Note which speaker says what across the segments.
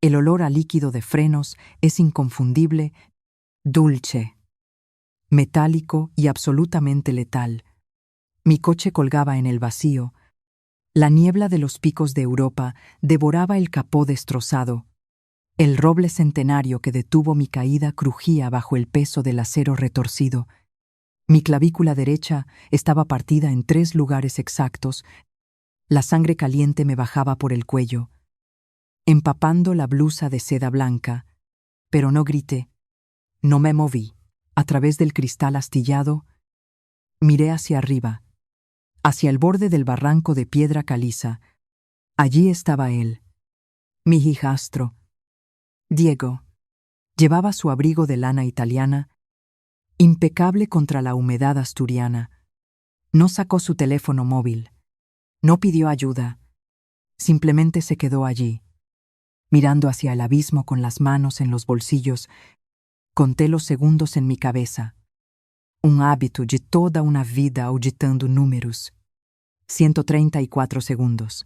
Speaker 1: El olor a líquido de frenos es inconfundible, dulce, metálico y absolutamente letal. Mi coche colgaba en el vacío. La niebla de los picos de Europa devoraba el capó destrozado. El roble centenario que detuvo mi caída crujía bajo el peso del acero retorcido. Mi clavícula derecha estaba partida en 3 lugares exactos. La sangre caliente me bajaba por el cuello, empapando la blusa de seda blanca. Pero no grité, no me moví. A través del cristal astillado, miré hacia arriba, hacia el borde del barranco de piedra caliza. Allí estaba él, mi hijastro, Diego. Llevaba su abrigo de lana italiana, impecable contra la humedad asturiana. No sacó su teléfono móvil, no pidió ayuda, simplemente se quedó allí, mirando hacia el abismo con las manos en los bolsillos. Conté los segundos en mi cabeza. Un hábito de toda una vida auditando números. 134 segundos.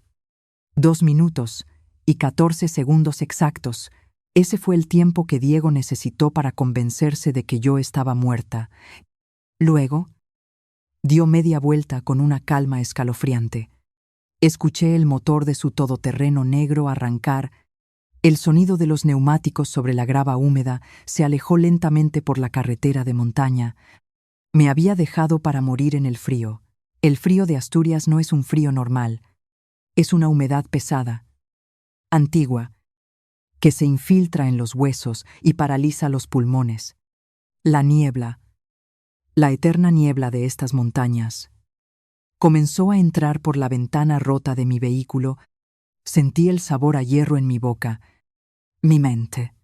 Speaker 1: 2 minutos y 14 segundos exactos. Ese fue el tiempo que Diego necesitó para convencerse de que yo estaba muerta. Luego, dio media vuelta con una calma escalofriante. Escuché el motor de su todoterreno negro arrancar. El sonido de los neumáticos sobre la grava húmeda se alejó lentamente por la carretera de montaña. Me había dejado para morir en el frío. El frío de Asturias no es un frío normal. Es una humedad pesada, antigua, que se infiltra en los huesos y paraliza los pulmones. La niebla, la eterna niebla de estas montañas, comenzó a entrar por la ventana rota de mi vehículo. Sentí el sabor a hierro en mi boca. Mi mente,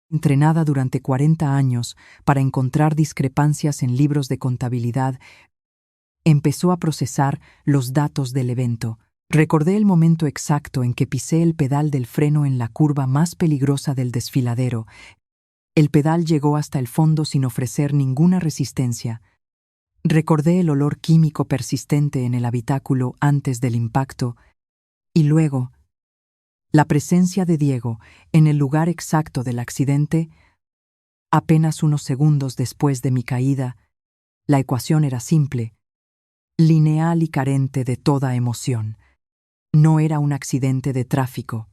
Speaker 1: entrenada durante 40 años para encontrar discrepancias en libros de contabilidad, empezó a procesar los datos del evento. Recordé el momento exacto en que pisé el pedal del freno en la curva más peligrosa del desfiladero. El pedal llegó hasta el fondo sin ofrecer ninguna resistencia. Recordé el olor químico persistente en el habitáculo antes del impacto y luego la presencia de Diego en el lugar exacto del accidente. Apenas unos segundos después de mi caída, la ecuación era simple, lineal y carente de toda emoción. No era un accidente de tráfico,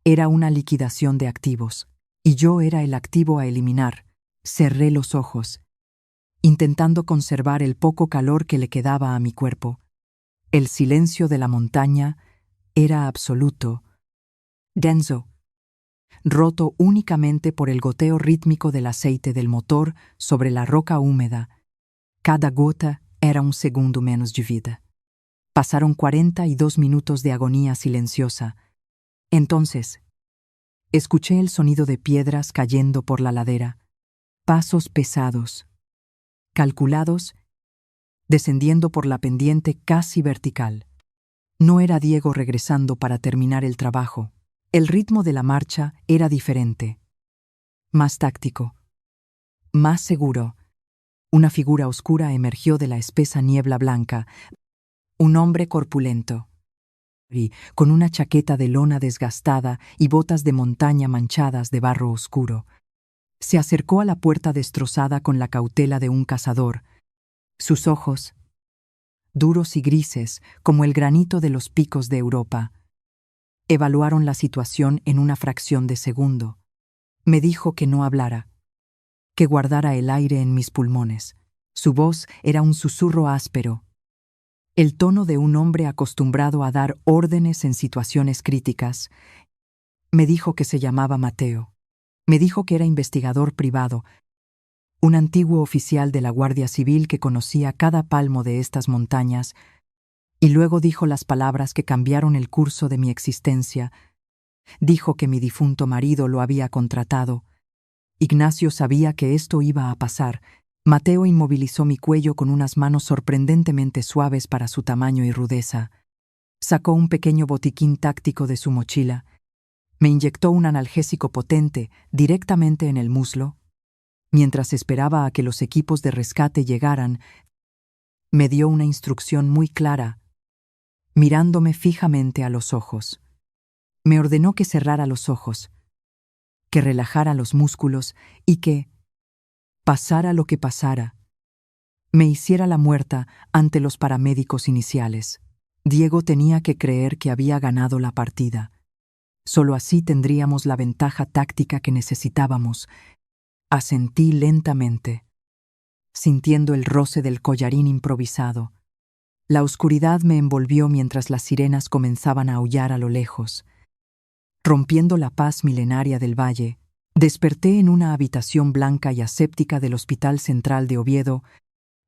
Speaker 1: era una liquidación de activos, y yo era el activo a eliminar. Cerré los ojos, intentando conservar el poco calor que le quedaba a mi cuerpo. El silencio de la montaña era absoluto, denso, roto únicamente por el goteo rítmico del aceite del motor sobre la roca húmeda. Cada gota era un segundo menos de vida. Pasaron 42 minutos de agonía silenciosa. Entonces, escuché el sonido de piedras cayendo por la ladera, pasos pesados, calculados, descendiendo por la pendiente casi vertical. No era Diego regresando para terminar el trabajo. El ritmo de la marcha era diferente, más táctico, más seguro. Una figura oscura emergió de la espesa niebla blanca, un hombre corpulento, con una chaqueta de lona desgastada y botas de montaña manchadas de barro oscuro. Se acercó a la puerta destrozada con la cautela de un cazador. Sus ojos, duros y grises como el granito de los picos de Europa, evaluaron la situación en una fracción de segundo. Me dijo que no hablara, que guardara el aire en mis pulmones. Su voz era un susurro áspero, el tono de un hombre acostumbrado a dar órdenes en situaciones críticas. Me dijo que se llamaba Mateo. Me dijo que era investigador privado, un antiguo oficial de la Guardia Civil que conocía cada palmo de estas montañas, y luego dijo las palabras que cambiaron el curso de mi existencia. Dijo que mi difunto marido lo había contratado. Ignacio sabía que esto iba a pasar. Mateo inmovilizó mi cuello con unas manos sorprendentemente suaves para su tamaño y rudeza. Sacó un pequeño botiquín táctico de su mochila. Me inyectó un analgésico potente directamente en el muslo. Mientras esperaba a que los equipos de rescate llegaran, me dio una instrucción muy clara, mirándome fijamente a los ojos. Me ordenó que cerrara los ojos, que relajara los músculos y que, pasara lo que pasara, me hiciera la muerta ante los paramédicos iniciales. Diego tenía que creer que había ganado la partida. Solo así tendríamos la ventaja táctica que necesitábamos. Asentí lentamente, sintiendo el roce del collarín improvisado. La oscuridad me envolvió mientras las sirenas comenzaban a aullar a lo lejos. Rompiendo la paz milenaria del valle, desperté en una habitación blanca y aséptica del Hospital Central de Oviedo.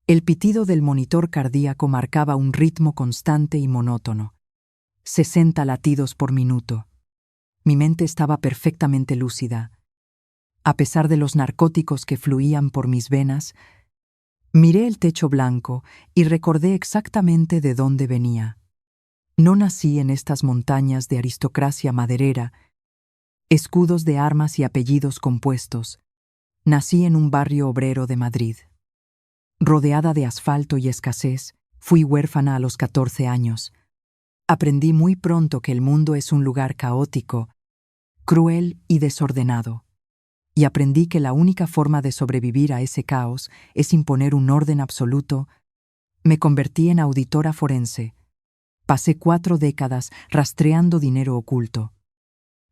Speaker 1: El pitido del monitor cardíaco marcaba un ritmo constante y monótono. 60 latidos por minuto. Mi mente estaba perfectamente lúcida. A pesar de los narcóticos que fluían por mis venas, miré el techo blanco y recordé exactamente de dónde venía. No nací en estas montañas de aristocracia maderera, escudos de armas y apellidos compuestos. Nací en un barrio obrero de Madrid. Rodeada de asfalto y escasez, fui huérfana a los 14 años. Aprendí muy pronto que el mundo es un lugar caótico, cruel y desordenado. Y aprendí que la única forma de sobrevivir a ese caos es imponer un orden absoluto. Me convertí en auditora forense. Pasé 4 décadas rastreando dinero oculto,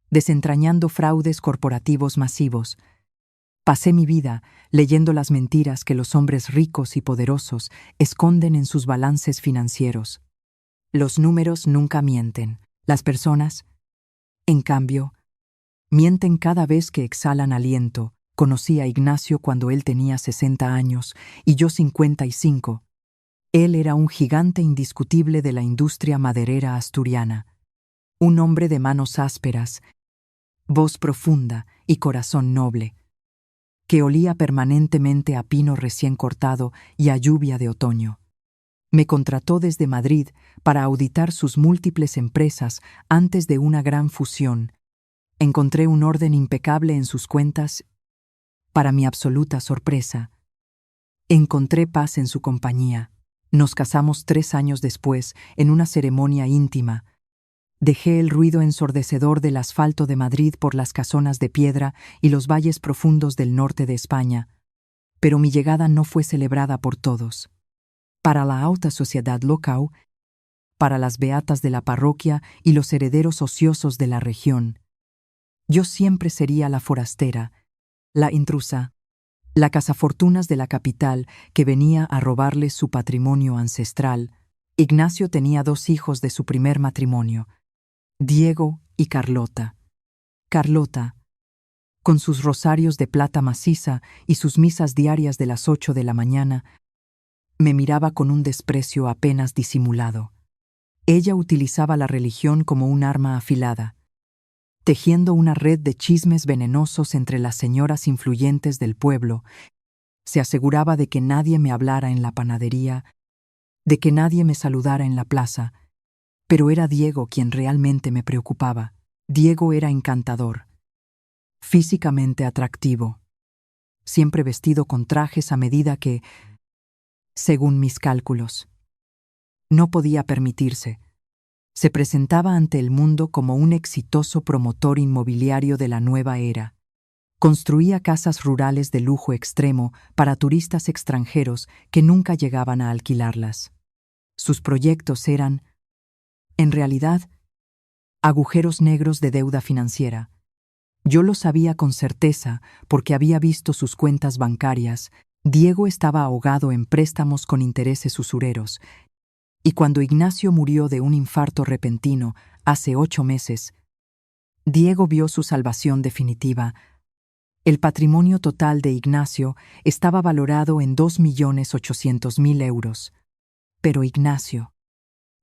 Speaker 1: desentrañando fraudes corporativos masivos. Pasé mi vida leyendo las mentiras que los hombres ricos y poderosos esconden en sus balances financieros. Los números nunca mienten. Las personas, en cambio, mienten cada vez que exhalan aliento. Conocí a Ignacio cuando él tenía 60 años y yo 55. Él era un gigante indiscutible de la industria maderera asturiana. Un hombre de manos ásperas, voz profunda y corazón noble, que olía permanentemente a pino recién cortado y a lluvia de otoño. Me contrató desde Madrid para auditar sus múltiples empresas antes de una gran fusión. Encontré un orden impecable en sus cuentas. Para mi absoluta sorpresa, encontré paz en su compañía. Nos casamos 3 años después, en una ceremonia íntima. Dejé el ruido ensordecedor del asfalto de Madrid por las casonas de piedra y los valles profundos del norte de España. Pero mi llegada no fue celebrada por todos. Para la alta sociedad local, para las beatas de la parroquia y los herederos ociosos de la región, yo siempre sería la forastera, la intrusa, la cazafortunas de la capital que venía a robarles su patrimonio ancestral. Ignacio tenía 2 hijos de su primer matrimonio, Diego y Carlota. Carlota, con sus rosarios de plata maciza y sus misas diarias de las 8 de la mañana, me miraba con un desprecio apenas disimulado. Ella utilizaba la religión como un arma afilada, tejiendo una red de chismes venenosos entre las señoras influyentes del pueblo. Se aseguraba de que nadie me hablara en la panadería, de que nadie me saludara en la plaza, pero era Diego quien realmente me preocupaba. Diego era encantador, físicamente atractivo, siempre vestido con trajes a medida que, según mis cálculos, no podía permitirse. Se presentaba ante el mundo como un exitoso promotor inmobiliario de la nueva era. Construía casas rurales de lujo extremo para turistas extranjeros que nunca llegaban a alquilarlas. Sus proyectos eran, en realidad, agujeros negros de deuda financiera. Yo lo sabía con certeza porque había visto sus cuentas bancarias. Diego estaba ahogado en préstamos con intereses usureros. Y cuando Ignacio murió de un infarto repentino hace 8 meses, Diego vio su salvación definitiva. El patrimonio total de Ignacio estaba valorado en 2.800.000 euros. Pero Ignacio,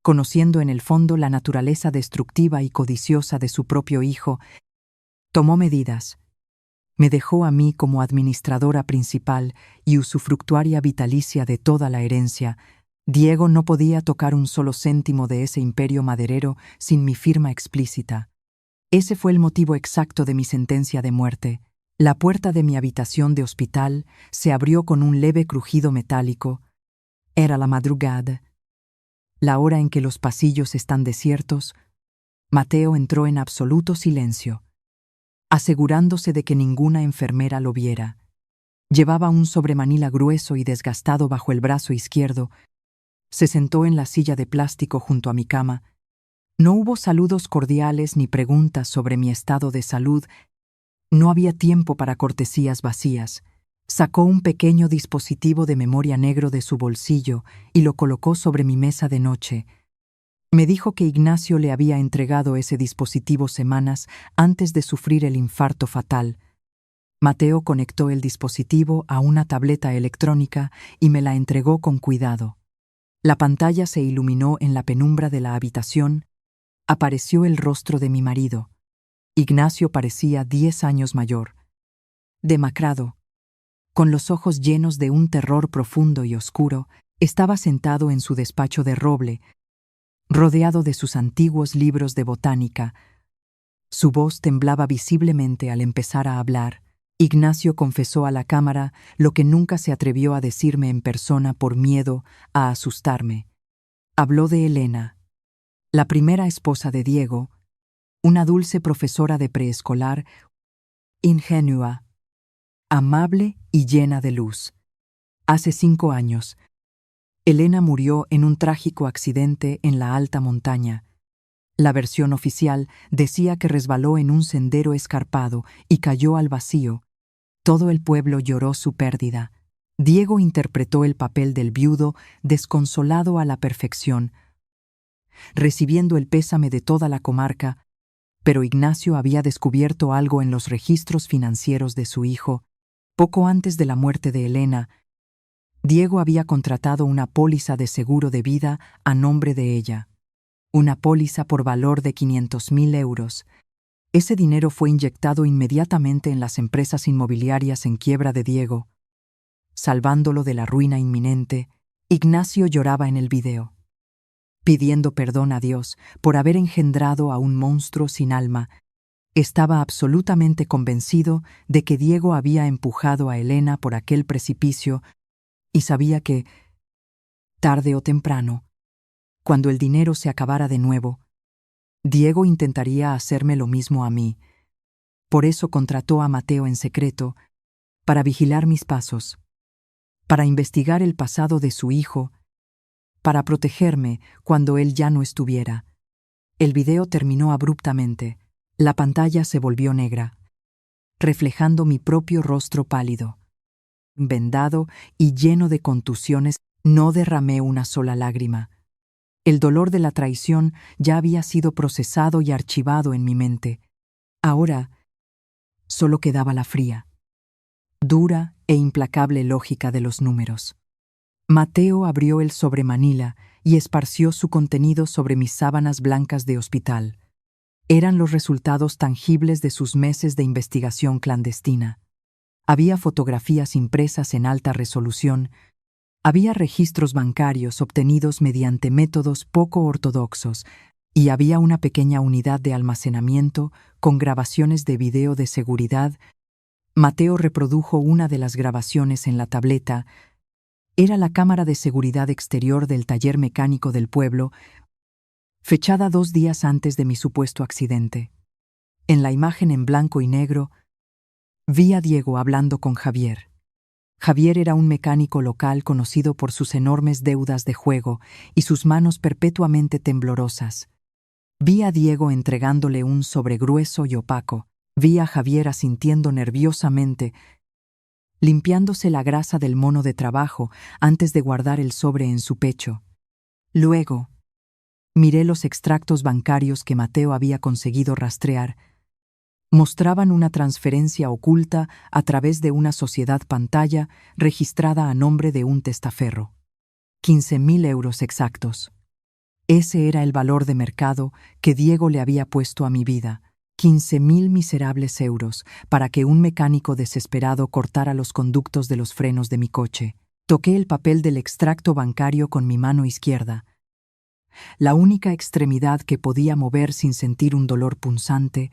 Speaker 1: conociendo en el fondo la naturaleza destructiva y codiciosa de su propio hijo, tomó medidas. Me dejó a mí como administradora principal y usufructuaria vitalicia de toda la herencia. Diego no podía tocar un solo céntimo de ese imperio maderero sin mi firma explícita. Ese fue el motivo exacto de mi sentencia de muerte. La puerta de mi habitación de hospital se abrió con un leve crujido metálico. Era la madrugada, la hora en que los pasillos están desiertos. Mateo entró en absoluto silencio. asegurándose de que ninguna enfermera lo viera. Llevaba un sobremanila grueso y desgastado bajo el brazo izquierdo. Se sentó en la silla de plástico junto a mi cama. No hubo saludos cordiales ni preguntas sobre mi estado de salud. No había tiempo para cortesías vacías. Sacó un pequeño dispositivo de memoria negro de su bolsillo y lo colocó sobre mi mesa de noche. Me dijo que Ignacio le había entregado ese dispositivo semanas antes de sufrir el infarto fatal. Mateo conectó el dispositivo a una tableta electrónica y me la entregó con cuidado. La pantalla se iluminó en la penumbra de la habitación. Apareció el rostro de mi marido. Ignacio parecía 10 años mayor. Demacrado, con los ojos llenos de un terror profundo y oscuro, estaba sentado en su despacho de roble, rodeado de sus antiguos libros de botánica. Su voz temblaba visiblemente al empezar a hablar. Ignacio confesó a la cámara lo que nunca se atrevió a decirme en persona por miedo a asustarme. Habló de Elena, la primera esposa de Diego, una dulce profesora de preescolar, ingenua, amable y llena de luz. Hace 5 años, Elena murió en un trágico accidente en la alta montaña. La versión oficial decía que resbaló en un sendero escarpado y cayó al vacío. Todo el pueblo lloró su pérdida. Diego interpretó el papel del viudo desconsolado a la perfección, recibiendo el pésame de toda la comarca, pero Ignacio había descubierto algo en los registros financieros de su hijo. Poco antes de la muerte de Elena, Diego había contratado una póliza de seguro de vida a nombre de ella. Una póliza por valor de 500.000 euros. Ese dinero fue inyectado inmediatamente en las empresas inmobiliarias en quiebra de Diego. Salvándolo de la ruina inminente, Ignacio lloraba en el video, pidiendo perdón a Dios por haber engendrado a un monstruo sin alma. Estaba absolutamente convencido de que Diego había empujado a Elena por aquel precipicio y sabía que, tarde o temprano, cuando el dinero se acabara de nuevo, Diego intentaría hacerme lo mismo a mí. Por eso contrató a Mateo en secreto, para vigilar mis pasos, para investigar el pasado de su hijo, para protegerme cuando él ya no estuviera. El video terminó abruptamente. La pantalla se volvió negra, reflejando mi propio rostro pálido. Vendado y lleno de contusiones, no derramé una sola lágrima. El dolor de la traición ya había sido procesado y archivado en mi mente. Ahora solo quedaba la fría, dura e implacable lógica de los números. Mateo abrió el sobremanila y esparció su contenido sobre mis sábanas blancas de hospital. Eran los resultados tangibles de sus meses de investigación clandestina. Había fotografías impresas en alta resolución. Había registros bancarios obtenidos mediante métodos poco ortodoxos y había una pequeña unidad de almacenamiento con grabaciones de video de seguridad. Mateo reprodujo una de las grabaciones en la tableta. Era la cámara de seguridad exterior del taller mecánico del pueblo, fechada 2 días antes de mi supuesto accidente. En la imagen en blanco y negro, vi a Diego hablando con Javier. Javier era un mecánico local conocido por sus enormes deudas de juego y sus manos perpetuamente temblorosas. Vi a Diego entregándole un sobre grueso y opaco. Vi a Javier asintiendo nerviosamente, limpiándose la grasa del mono de trabajo antes de guardar el sobre en su pecho. Luego, miré los extractos bancarios que Mateo había conseguido rastrear. Mostraban una transferencia oculta a través de una sociedad pantalla registrada a nombre de un testaferro. 15.000 euros exactos. Ese era el valor de mercado que Diego le había puesto a mi vida. 15.000 miserables euros para que un mecánico desesperado cortara los conductos de los frenos de mi coche. Toqué el papel del extracto bancario con mi mano izquierda. La única extremidad que podía mover sin sentir un dolor punzante.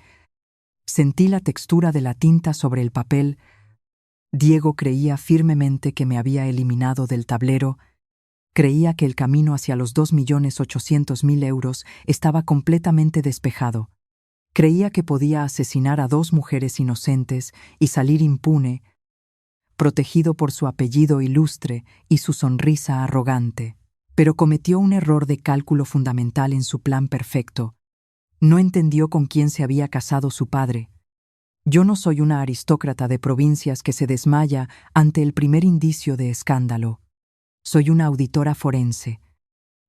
Speaker 1: Sentí la textura de la tinta sobre el papel. Diego creía firmemente que me había eliminado del tablero. Creía que el camino hacia los 2.800.000 euros estaba completamente despejado. Creía que podía asesinar a 2 mujeres inocentes y salir impune, protegido por su apellido ilustre y su sonrisa arrogante. Pero cometió un error de cálculo fundamental en su plan perfecto. No entendió con quién se había casado su padre. Yo no soy una aristócrata de provincias que se desmaya ante el primer indicio de escándalo. Soy una auditora forense.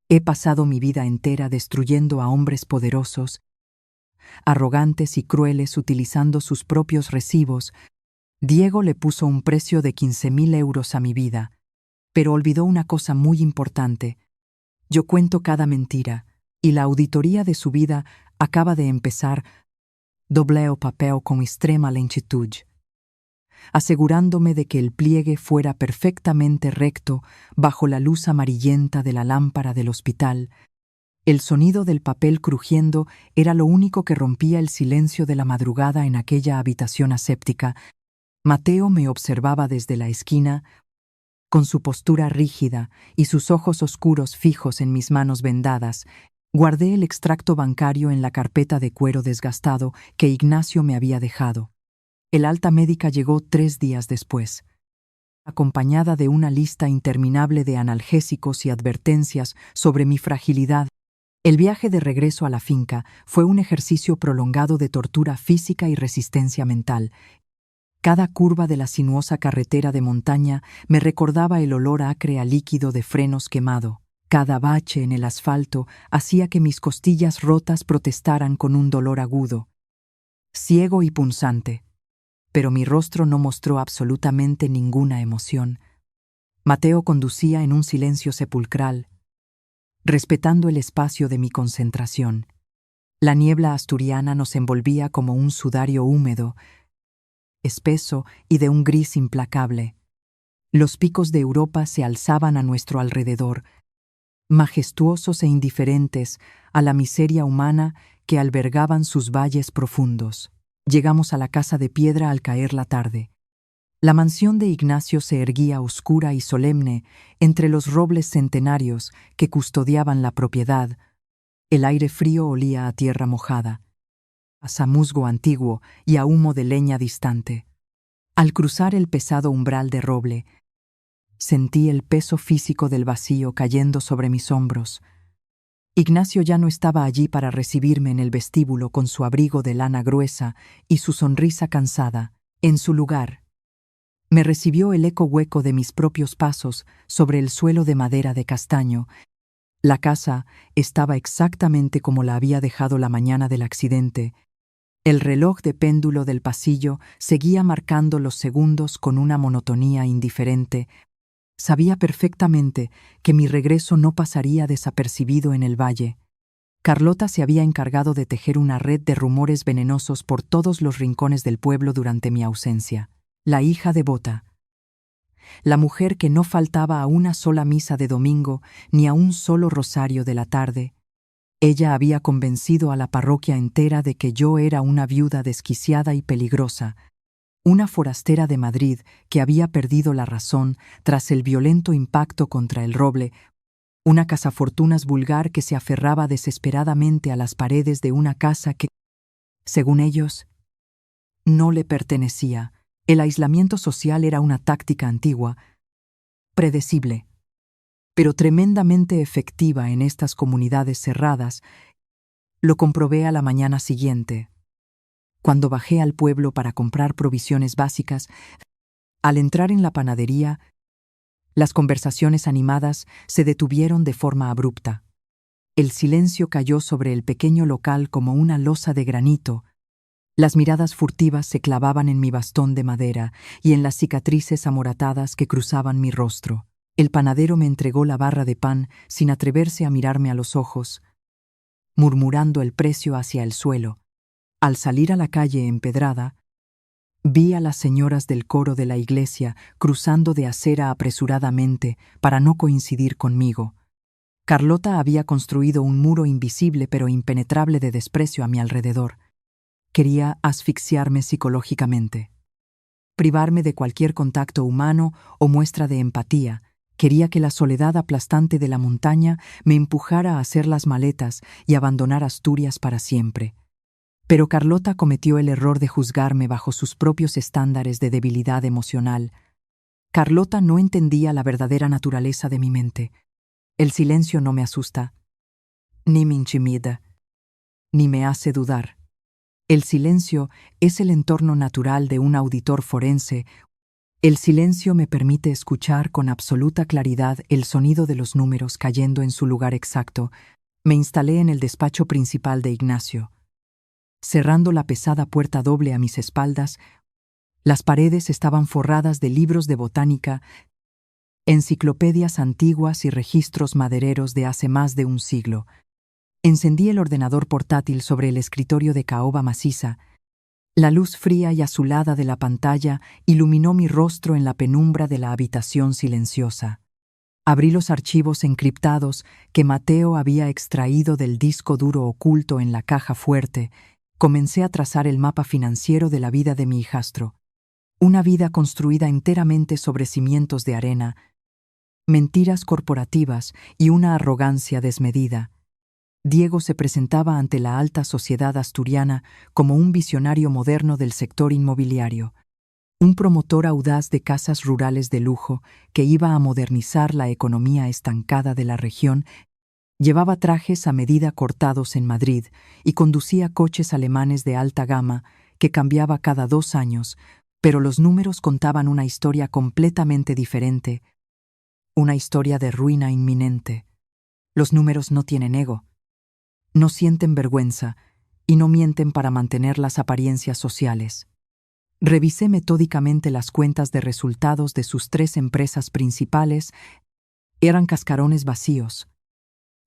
Speaker 1: He pasado mi vida entera destruyendo a hombres poderosos, arrogantes y crueles utilizando sus propios recibos. Diego le puso un precio de 15.000 euros a mi vida, pero olvidó una cosa muy importante. Yo cuento cada mentira, y la auditoría de su vida acaba de empezar. Dobleo papel con extrema lentitud, asegurándome de que el pliegue fuera perfectamente recto bajo la luz amarillenta de la lámpara del hospital. El sonido del papel crujiendo era lo único que rompía el silencio de la madrugada en aquella habitación aséptica. Mateo me observaba desde la esquina, con su postura rígida y sus ojos oscuros fijos en mis manos vendadas. Guardé el extracto bancario en la carpeta de cuero desgastado que Ignacio me había dejado. El alta médica llegó 3 días después, acompañada de una lista interminable de analgésicos y advertencias sobre mi fragilidad. El viaje de regreso a la finca fue un ejercicio prolongado de tortura física y resistencia mental. Cada curva de la sinuosa carretera de montaña me recordaba el olor acre a líquido de frenos quemado. Cada bache en el asfalto hacía que mis costillas rotas protestaran con un dolor agudo, ciego y punzante, pero mi rostro no mostró absolutamente ninguna emoción. Mateo conducía en un silencio sepulcral, respetando el espacio de mi concentración. La niebla asturiana nos envolvía como un sudario húmedo, espeso y de un gris implacable. Los picos de Europa se alzaban a nuestro alrededor, majestuosos e indiferentes a la miseria humana que albergaban sus valles profundos. Llegamos a la casa de piedra al caer la tarde. La mansión de Ignacio se erguía oscura y solemne entre los robles centenarios que custodiaban la propiedad. El aire frío olía a tierra mojada, a zamusgo antiguo y a humo de leña distante. Al cruzar el pesado umbral de roble, sentí el peso físico del vacío cayendo sobre mis hombros. Ignacio ya no estaba allí para recibirme en el vestíbulo con su abrigo de lana gruesa y su sonrisa cansada. En su lugar, me recibió el eco hueco de mis propios pasos sobre el suelo de madera de castaño. La casa estaba exactamente como la había dejado la mañana del accidente. El reloj de péndulo del pasillo seguía marcando los segundos con una monotonía indiferente. Sabía perfectamente que mi regreso no pasaría desapercibido en el valle. Carlota se había encargado de tejer una red de rumores venenosos por todos los rincones del pueblo durante mi ausencia. La hija devota, la mujer que no faltaba a una sola misa de domingo ni a un solo rosario de la tarde. Ella había convencido a la parroquia entera de que yo era una viuda desquiciada y peligrosa, una forastera de Madrid que había perdido la razón tras el violento impacto contra el roble, una cazafortunas vulgar que se aferraba desesperadamente a las paredes de una casa que, según ellos, no le pertenecía. El aislamiento social era una táctica antigua, predecible, pero tremendamente efectiva en estas comunidades cerradas. Lo comprobé a la mañana siguiente, cuando bajé al pueblo para comprar provisiones básicas. Al entrar en la panadería, las conversaciones animadas se detuvieron de forma abrupta. El silencio cayó sobre el pequeño local como una losa de granito. Las miradas furtivas se clavaban en mi bastón de madera y en las cicatrices amoratadas que cruzaban mi rostro. El panadero me entregó la barra de pan sin atreverse a mirarme a los ojos, murmurando el precio hacia el suelo. Al salir a la calle empedrada, vi a las señoras del coro de la iglesia cruzando de acera apresuradamente para no coincidir conmigo. Carlota había construido un muro invisible pero impenetrable de desprecio a mi alrededor. Quería asfixiarme psicológicamente, privarme de cualquier contacto humano o muestra de empatía. Quería que la soledad aplastante de la montaña me empujara a hacer las maletas y abandonar Asturias para siempre. Pero Carlota cometió el error de juzgarme bajo sus propios estándares de debilidad emocional. Carlota no entendía la verdadera naturaleza de mi mente. El silencio no me asusta, ni me intimida, ni me hace dudar. El silencio es el entorno natural de un auditor forense. El silencio me permite escuchar con absoluta claridad el sonido de los números cayendo en su lugar exacto. Me instalé en el despacho principal de Ignacio. Cerrando la pesada puerta doble a mis espaldas, las paredes estaban forradas de libros de botánica, enciclopedias antiguas y registros madereros de hace más de un siglo. Encendí el ordenador portátil sobre el escritorio de caoba maciza. La luz fría y azulada de la pantalla iluminó mi rostro en la penumbra de la habitación silenciosa. Abrí los archivos encriptados que Mateo había extraído del disco duro oculto en la caja fuerte. Comencé a trazar el mapa financiero de la vida de mi hijastro. Una vida construida enteramente sobre cimientos de arena, mentiras corporativas y una arrogancia desmedida. Diego se presentaba ante la alta sociedad asturiana como un visionario moderno del sector inmobiliario, un promotor audaz de casas rurales de lujo que iba a modernizar la economía estancada de la región. Llevaba trajes a medida cortados en Madrid y conducía coches alemanes de alta gama que cambiaba cada 2 años, pero los números contaban una historia completamente diferente, una historia de ruina inminente. Los números no tienen ego. No sienten vergüenza y no mienten para mantener las apariencias sociales. Revisé metódicamente las cuentas de resultados de sus 3 empresas principales. Eran cascarones vacíos,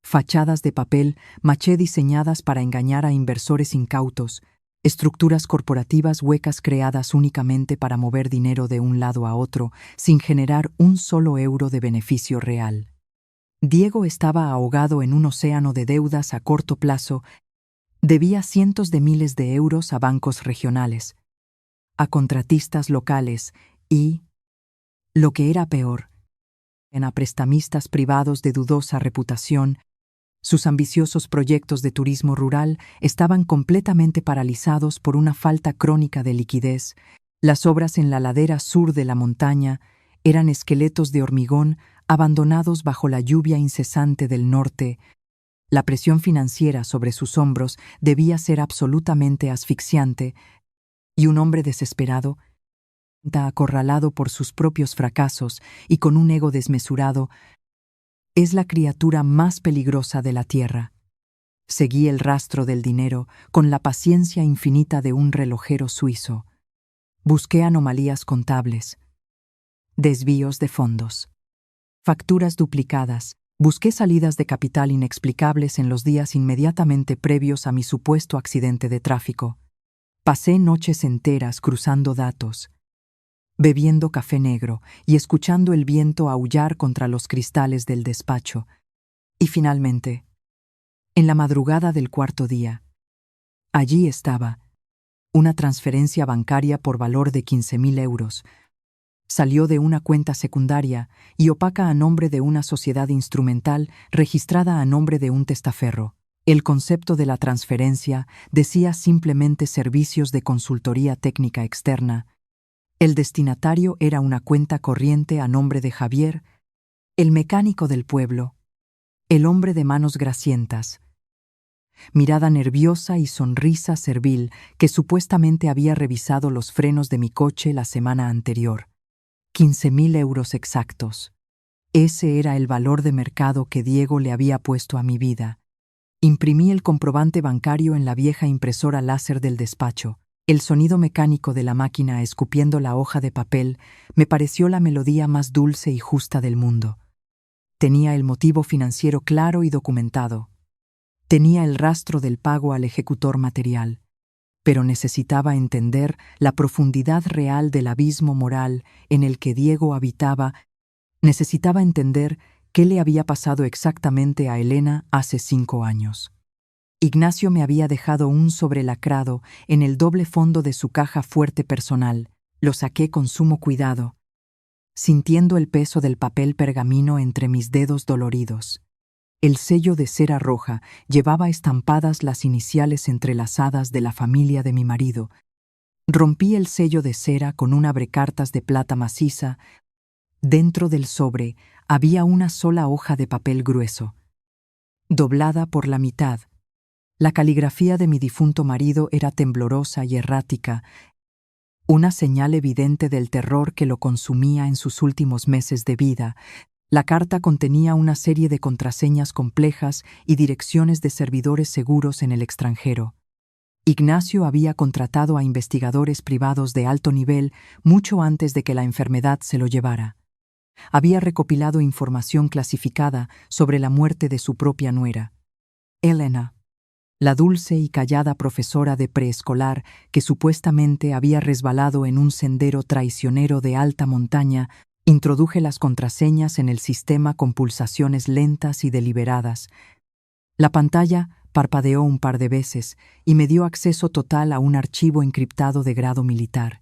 Speaker 1: fachadas de papel maché diseñadas para engañar a inversores incautos, estructuras corporativas huecas creadas únicamente para mover dinero de un lado a otro sin generar un solo euro de beneficio real. Diego estaba ahogado en un océano de deudas a corto plazo. Debía cientos de miles de euros a bancos regionales, a contratistas locales y, lo que era peor, a prestamistas privados de dudosa reputación. Sus ambiciosos proyectos de turismo rural estaban completamente paralizados por una falta crónica de liquidez. Las obras en la ladera sur de la montaña eran esqueletos de hormigón abandonados bajo la lluvia incesante del norte. La presión financiera sobre sus hombros debía ser absolutamente asfixiante, y un hombre desesperado, acorralado por sus propios fracasos y con un ego desmesurado, es la criatura más peligrosa de la tierra. Seguí el rastro del dinero con la paciencia infinita de un relojero suizo. Busqué anomalías contables, desvíos de fondos, facturas duplicadas. Busqué salidas de capital inexplicables en los días inmediatamente previos a mi supuesto accidente de tráfico. Pasé noches enteras cruzando datos, bebiendo café negro y escuchando el viento aullar contra los cristales del despacho. Y finalmente, en la madrugada del 4.º día, allí estaba, una transferencia bancaria por valor de 15.000 euros. Salió de una cuenta secundaria y opaca a nombre de una sociedad instrumental registrada a nombre de un testaferro. El concepto de la transferencia decía simplemente servicios de consultoría técnica externa. El destinatario era una cuenta corriente a nombre de Javier, el mecánico del pueblo, el hombre de manos grasientas, mirada nerviosa y sonrisa servil que supuestamente había revisado los frenos de mi coche la semana anterior. 15.000 euros exactos. Ese era el valor de mercado que Diego le había puesto a mi vida. Imprimí el comprobante bancario en la vieja impresora láser del despacho. El sonido mecánico de la máquina escupiendo la hoja de papel me pareció la melodía más dulce y justa del mundo. Tenía el motivo financiero claro y documentado. Tenía el rastro del pago al ejecutor material. Pero necesitaba entender la profundidad real del abismo moral en el que Diego habitaba. Necesitaba entender qué le había pasado exactamente a Elena hace 5 años. Ignacio me había dejado un sobrelacrado en el doble fondo de su caja fuerte personal. Lo saqué con sumo cuidado, sintiendo el peso del papel pergamino entre mis dedos doloridos. El sello de cera roja llevaba estampadas las iniciales entrelazadas de la familia de mi marido. Rompí el sello de cera con un abrecartas de plata maciza. Dentro del sobre había una sola hoja de papel grueso, doblada por la mitad. La caligrafía de mi difunto marido era temblorosa y errática, una señal evidente del terror que lo consumía en sus últimos meses de vida. La carta contenía una serie de contraseñas complejas y direcciones de servidores seguros en el extranjero. Ignacio había contratado a investigadores privados de alto nivel mucho antes de que la enfermedad se lo llevara. Había recopilado información clasificada sobre la muerte de su propia nuera, Elena, la dulce y callada profesora de preescolar que supuestamente había resbalado en un sendero traicionero de alta montaña. Introduje las contraseñas en el sistema con pulsaciones lentas y deliberadas. La pantalla parpadeó un par de veces y me dio acceso total a un archivo encriptado de grado militar.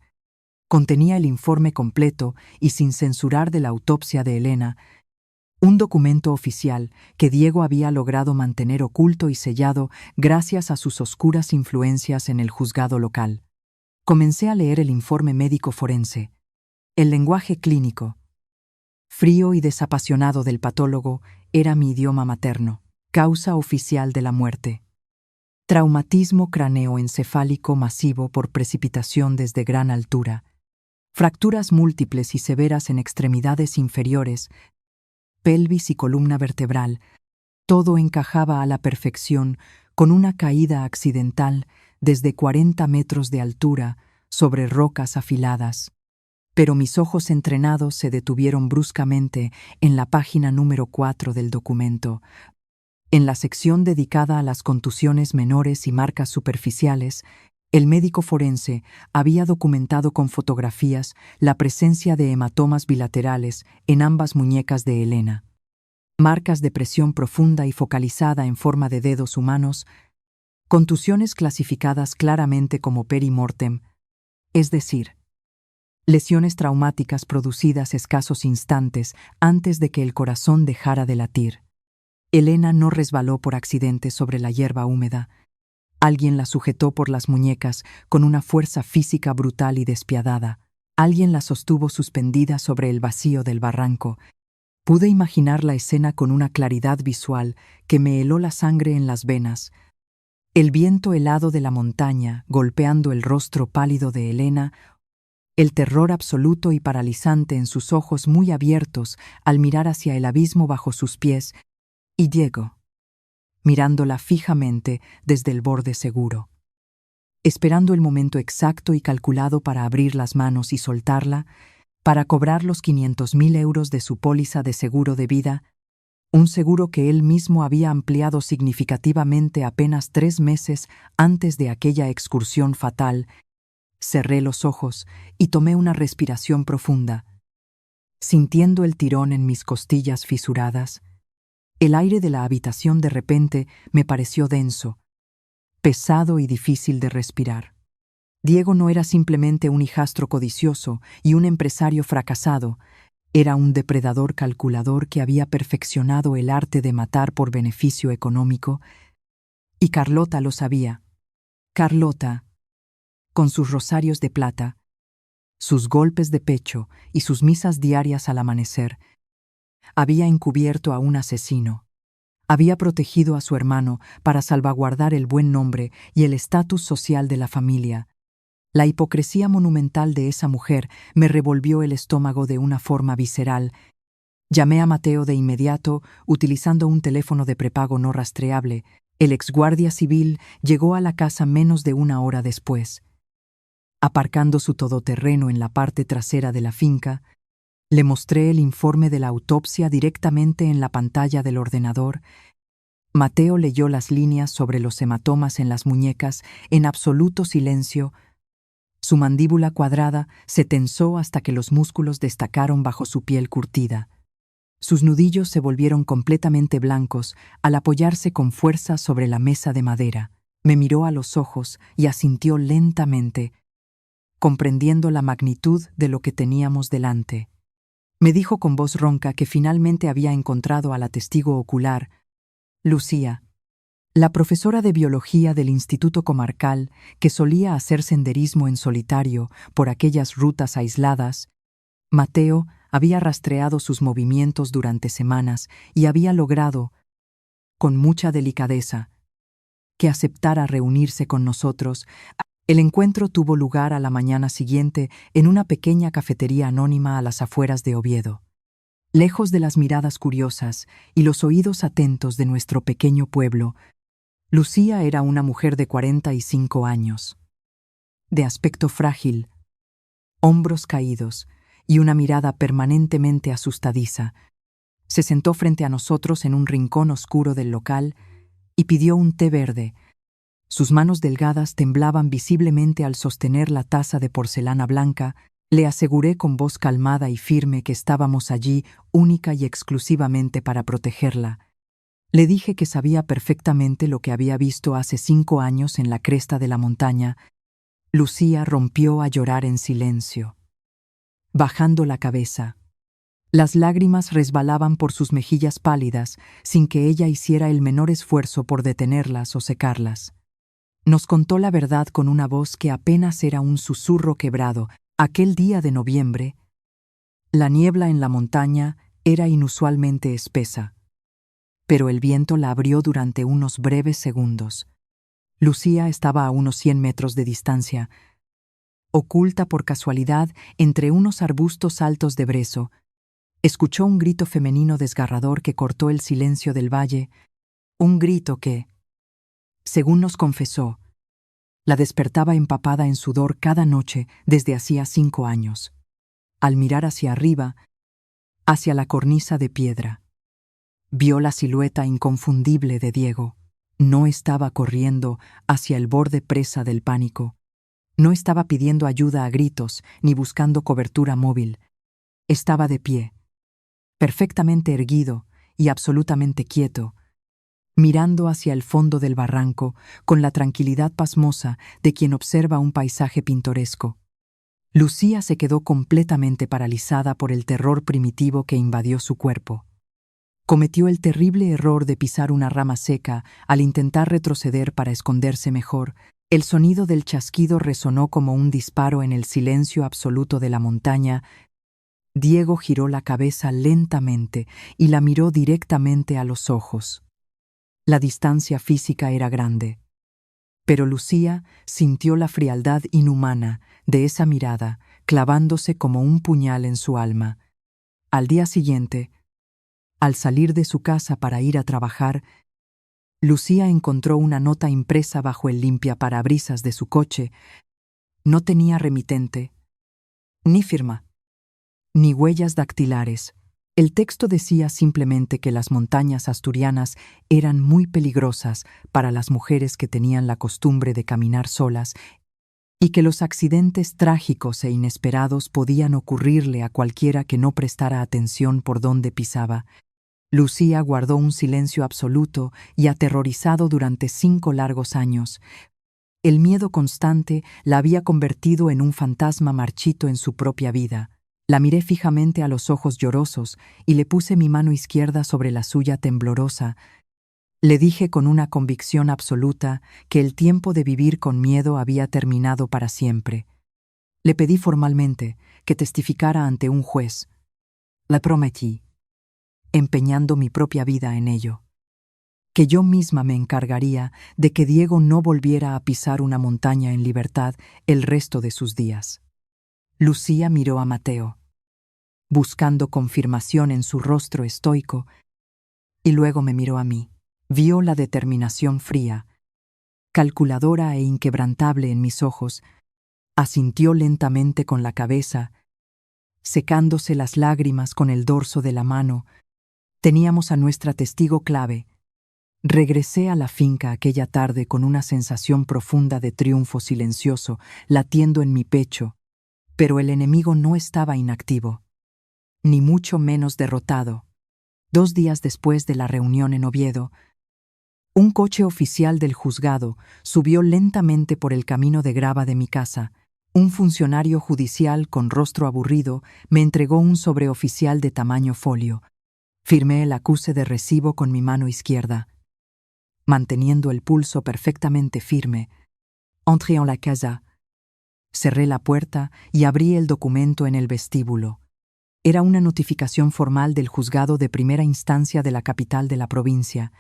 Speaker 1: Contenía el informe completo y sin censurar de la autopsia de Elena, un documento oficial que Diego había logrado mantener oculto y sellado gracias a sus oscuras influencias en el juzgado local. Comencé a leer el informe médico forense. El lenguaje clínico, frío y desapasionado del patólogo, era mi idioma materno. Causa oficial de la muerte: traumatismo craneoencefálico masivo por precipitación desde gran altura, fracturas múltiples y severas en extremidades inferiores, pelvis y columna vertebral. Todo encajaba a la perfección con una caída accidental desde 40 metros de altura sobre rocas afiladas. Pero mis ojos entrenados se detuvieron bruscamente en la página número 4 del documento. En la sección dedicada a las contusiones menores y marcas superficiales, el médico forense había documentado con fotografías la presencia de hematomas bilaterales en ambas muñecas de Elena, marcas de presión profunda y focalizada en forma de dedos humanos, contusiones clasificadas claramente como perimortem, es decir, lesiones traumáticas producidas escasos instantes antes de que el corazón dejara de latir. Elena no resbaló por accidente sobre la hierba húmeda. Alguien la sujetó por las muñecas con una fuerza física brutal y despiadada. Alguien la sostuvo suspendida sobre el vacío del barranco. Pude imaginar la escena con una claridad visual que me heló la sangre en las venas. El viento helado de la montaña golpeando el rostro pálido de Elena, el terror absoluto y paralizante en sus ojos muy abiertos al mirar hacia el abismo bajo sus pies, y Diego, mirándola fijamente desde el borde seguro, esperando el momento exacto y calculado para abrir las manos y soltarla, para cobrar los 500.000 euros de su póliza de seguro de vida, un seguro que él mismo había ampliado significativamente apenas 3 meses antes de aquella excursión fatal. Cerré los ojos y tomé una respiración profunda. Sintiendo el tirón en mis costillas fisuradas, el aire de la habitación de repente me pareció denso, pesado y difícil de respirar. Diego no era simplemente un hijastro codicioso y un empresario fracasado, era un depredador calculador que había perfeccionado el arte de matar por beneficio económico, y Carlota lo sabía. Carlota, con sus rosarios de plata, sus golpes de pecho y sus misas diarias al amanecer, había encubierto a un asesino. Había protegido a su hermano para salvaguardar el buen nombre y el estatus social de la familia. La hipocresía monumental de esa mujer me revolvió el estómago de una forma visceral. Llamé a Mateo de inmediato, utilizando un teléfono de prepago no rastreable. El exguardia civil llegó a la casa menos de 1 hora después. Aparcando su todoterreno en la parte trasera de la finca, le mostré el informe de la autopsia directamente en la pantalla del ordenador. Mateo leyó las líneas sobre los hematomas en las muñecas en absoluto silencio. Su mandíbula cuadrada se tensó hasta que los músculos destacaron bajo su piel curtida. Sus nudillos se volvieron completamente blancos al apoyarse con fuerza sobre la mesa de madera. Me miró a los ojos y asintió lentamente, comprendiendo la magnitud de lo que teníamos delante. Me dijo con voz ronca que finalmente había encontrado a la testigo ocular, Lucía, la profesora de biología del Instituto Comarcal, que solía hacer senderismo en solitario por aquellas rutas aisladas. Mateo había rastreado sus movimientos durante semanas y había logrado, con mucha delicadeza, que aceptara reunirse con nosotros. El encuentro tuvo lugar a la mañana siguiente en una pequeña cafetería anónima a las afueras de Oviedo. Lejos de las miradas curiosas y los oídos atentos de nuestro pequeño pueblo, Lucía era una mujer de 45 años, de aspecto frágil, hombros caídos y una mirada permanentemente asustadiza. Se sentó frente a nosotros en un rincón oscuro del local y pidió un té verde. Sus manos delgadas temblaban visiblemente al sostener la taza de porcelana blanca. Le aseguré con voz calmada y firme que estábamos allí única y exclusivamente para protegerla. Le dije que sabía perfectamente lo que había visto hace 5 años en la cresta de la montaña. Lucía rompió a llorar en silencio, bajando la cabeza. Las lágrimas resbalaban por sus mejillas pálidas sin que ella hiciera el menor esfuerzo por detenerlas o secarlas. Nos contó la verdad con una voz que apenas era un susurro quebrado. Aquel día de noviembre, la niebla en la montaña era inusualmente espesa, pero el viento la abrió durante unos breves segundos. Lucía estaba a unos 100 metros de distancia, oculta por casualidad entre unos arbustos altos de brezo. Escuchó un grito femenino desgarrador que cortó el silencio del valle, un grito que, según nos confesó, la despertaba empapada en sudor cada noche desde hacía 5 años. Al mirar hacia arriba, hacia la cornisa de piedra, vio la silueta inconfundible de Diego. No estaba corriendo hacia el borde presa del pánico. No estaba pidiendo ayuda a gritos ni buscando cobertura móvil. Estaba de pie, perfectamente erguido y absolutamente quieto, mirando hacia el fondo del barranco con la tranquilidad pasmosa de quien observa un paisaje pintoresco. Lucía se quedó completamente paralizada por el terror primitivo que invadió su cuerpo. Cometió el terrible error de pisar una rama seca al intentar retroceder para esconderse mejor. El sonido del chasquido resonó como un disparo en el silencio absoluto de la montaña. Diego giró la cabeza lentamente y la miró directamente a los ojos. La distancia física era grande, pero Lucía sintió la frialdad inhumana de esa mirada clavándose como un puñal en su alma. Al día siguiente, al salir de su casa para ir a trabajar, Lucía encontró una nota impresa bajo el limpiaparabrisas de su coche. No tenía remitente, ni firma, ni huellas dactilares. El texto decía simplemente que las montañas asturianas eran muy peligrosas para las mujeres que tenían la costumbre de caminar solas y que los accidentes trágicos e inesperados podían ocurrirle a cualquiera que no prestara atención por donde pisaba. Lucía guardó un silencio absoluto y aterrorizado durante 5 largos años. El miedo constante la había convertido en un fantasma marchito en su propia vida. La miré fijamente a los ojos llorosos y le puse mi mano izquierda sobre la suya temblorosa. Le dije con una convicción absoluta que el tiempo de vivir con miedo había terminado para siempre. Le pedí formalmente que testificara ante un juez. Le prometí, empeñando mi propia vida en ello, que yo misma me encargaría de que Diego no volviera a pisar una montaña en libertad el resto de sus días. Lucía miró a Mateo, buscando confirmación en su rostro estoico, y luego me miró a mí. Vio la determinación fría, calculadora e inquebrantable en mis ojos, asintió lentamente con la cabeza, secándose las lágrimas con el dorso de la mano. Teníamos a nuestra testigo clave. Regresé a la finca aquella tarde con una sensación profunda de triunfo silencioso latiendo en mi pecho, pero el enemigo no estaba inactivo, ni mucho menos derrotado. 2 días después de la reunión en Oviedo, un coche oficial del juzgado subió lentamente por el camino de grava de mi casa. Un funcionario judicial con rostro aburrido me entregó un sobreoficial de tamaño folio. Firmé el acuse de recibo con mi mano izquierda. manteniendo el pulso perfectamente firme. Entré en la casa. Cerré la puerta y abrí el documento en el vestíbulo. Era una notificación formal del juzgado de primera instancia de la capital de la provincia.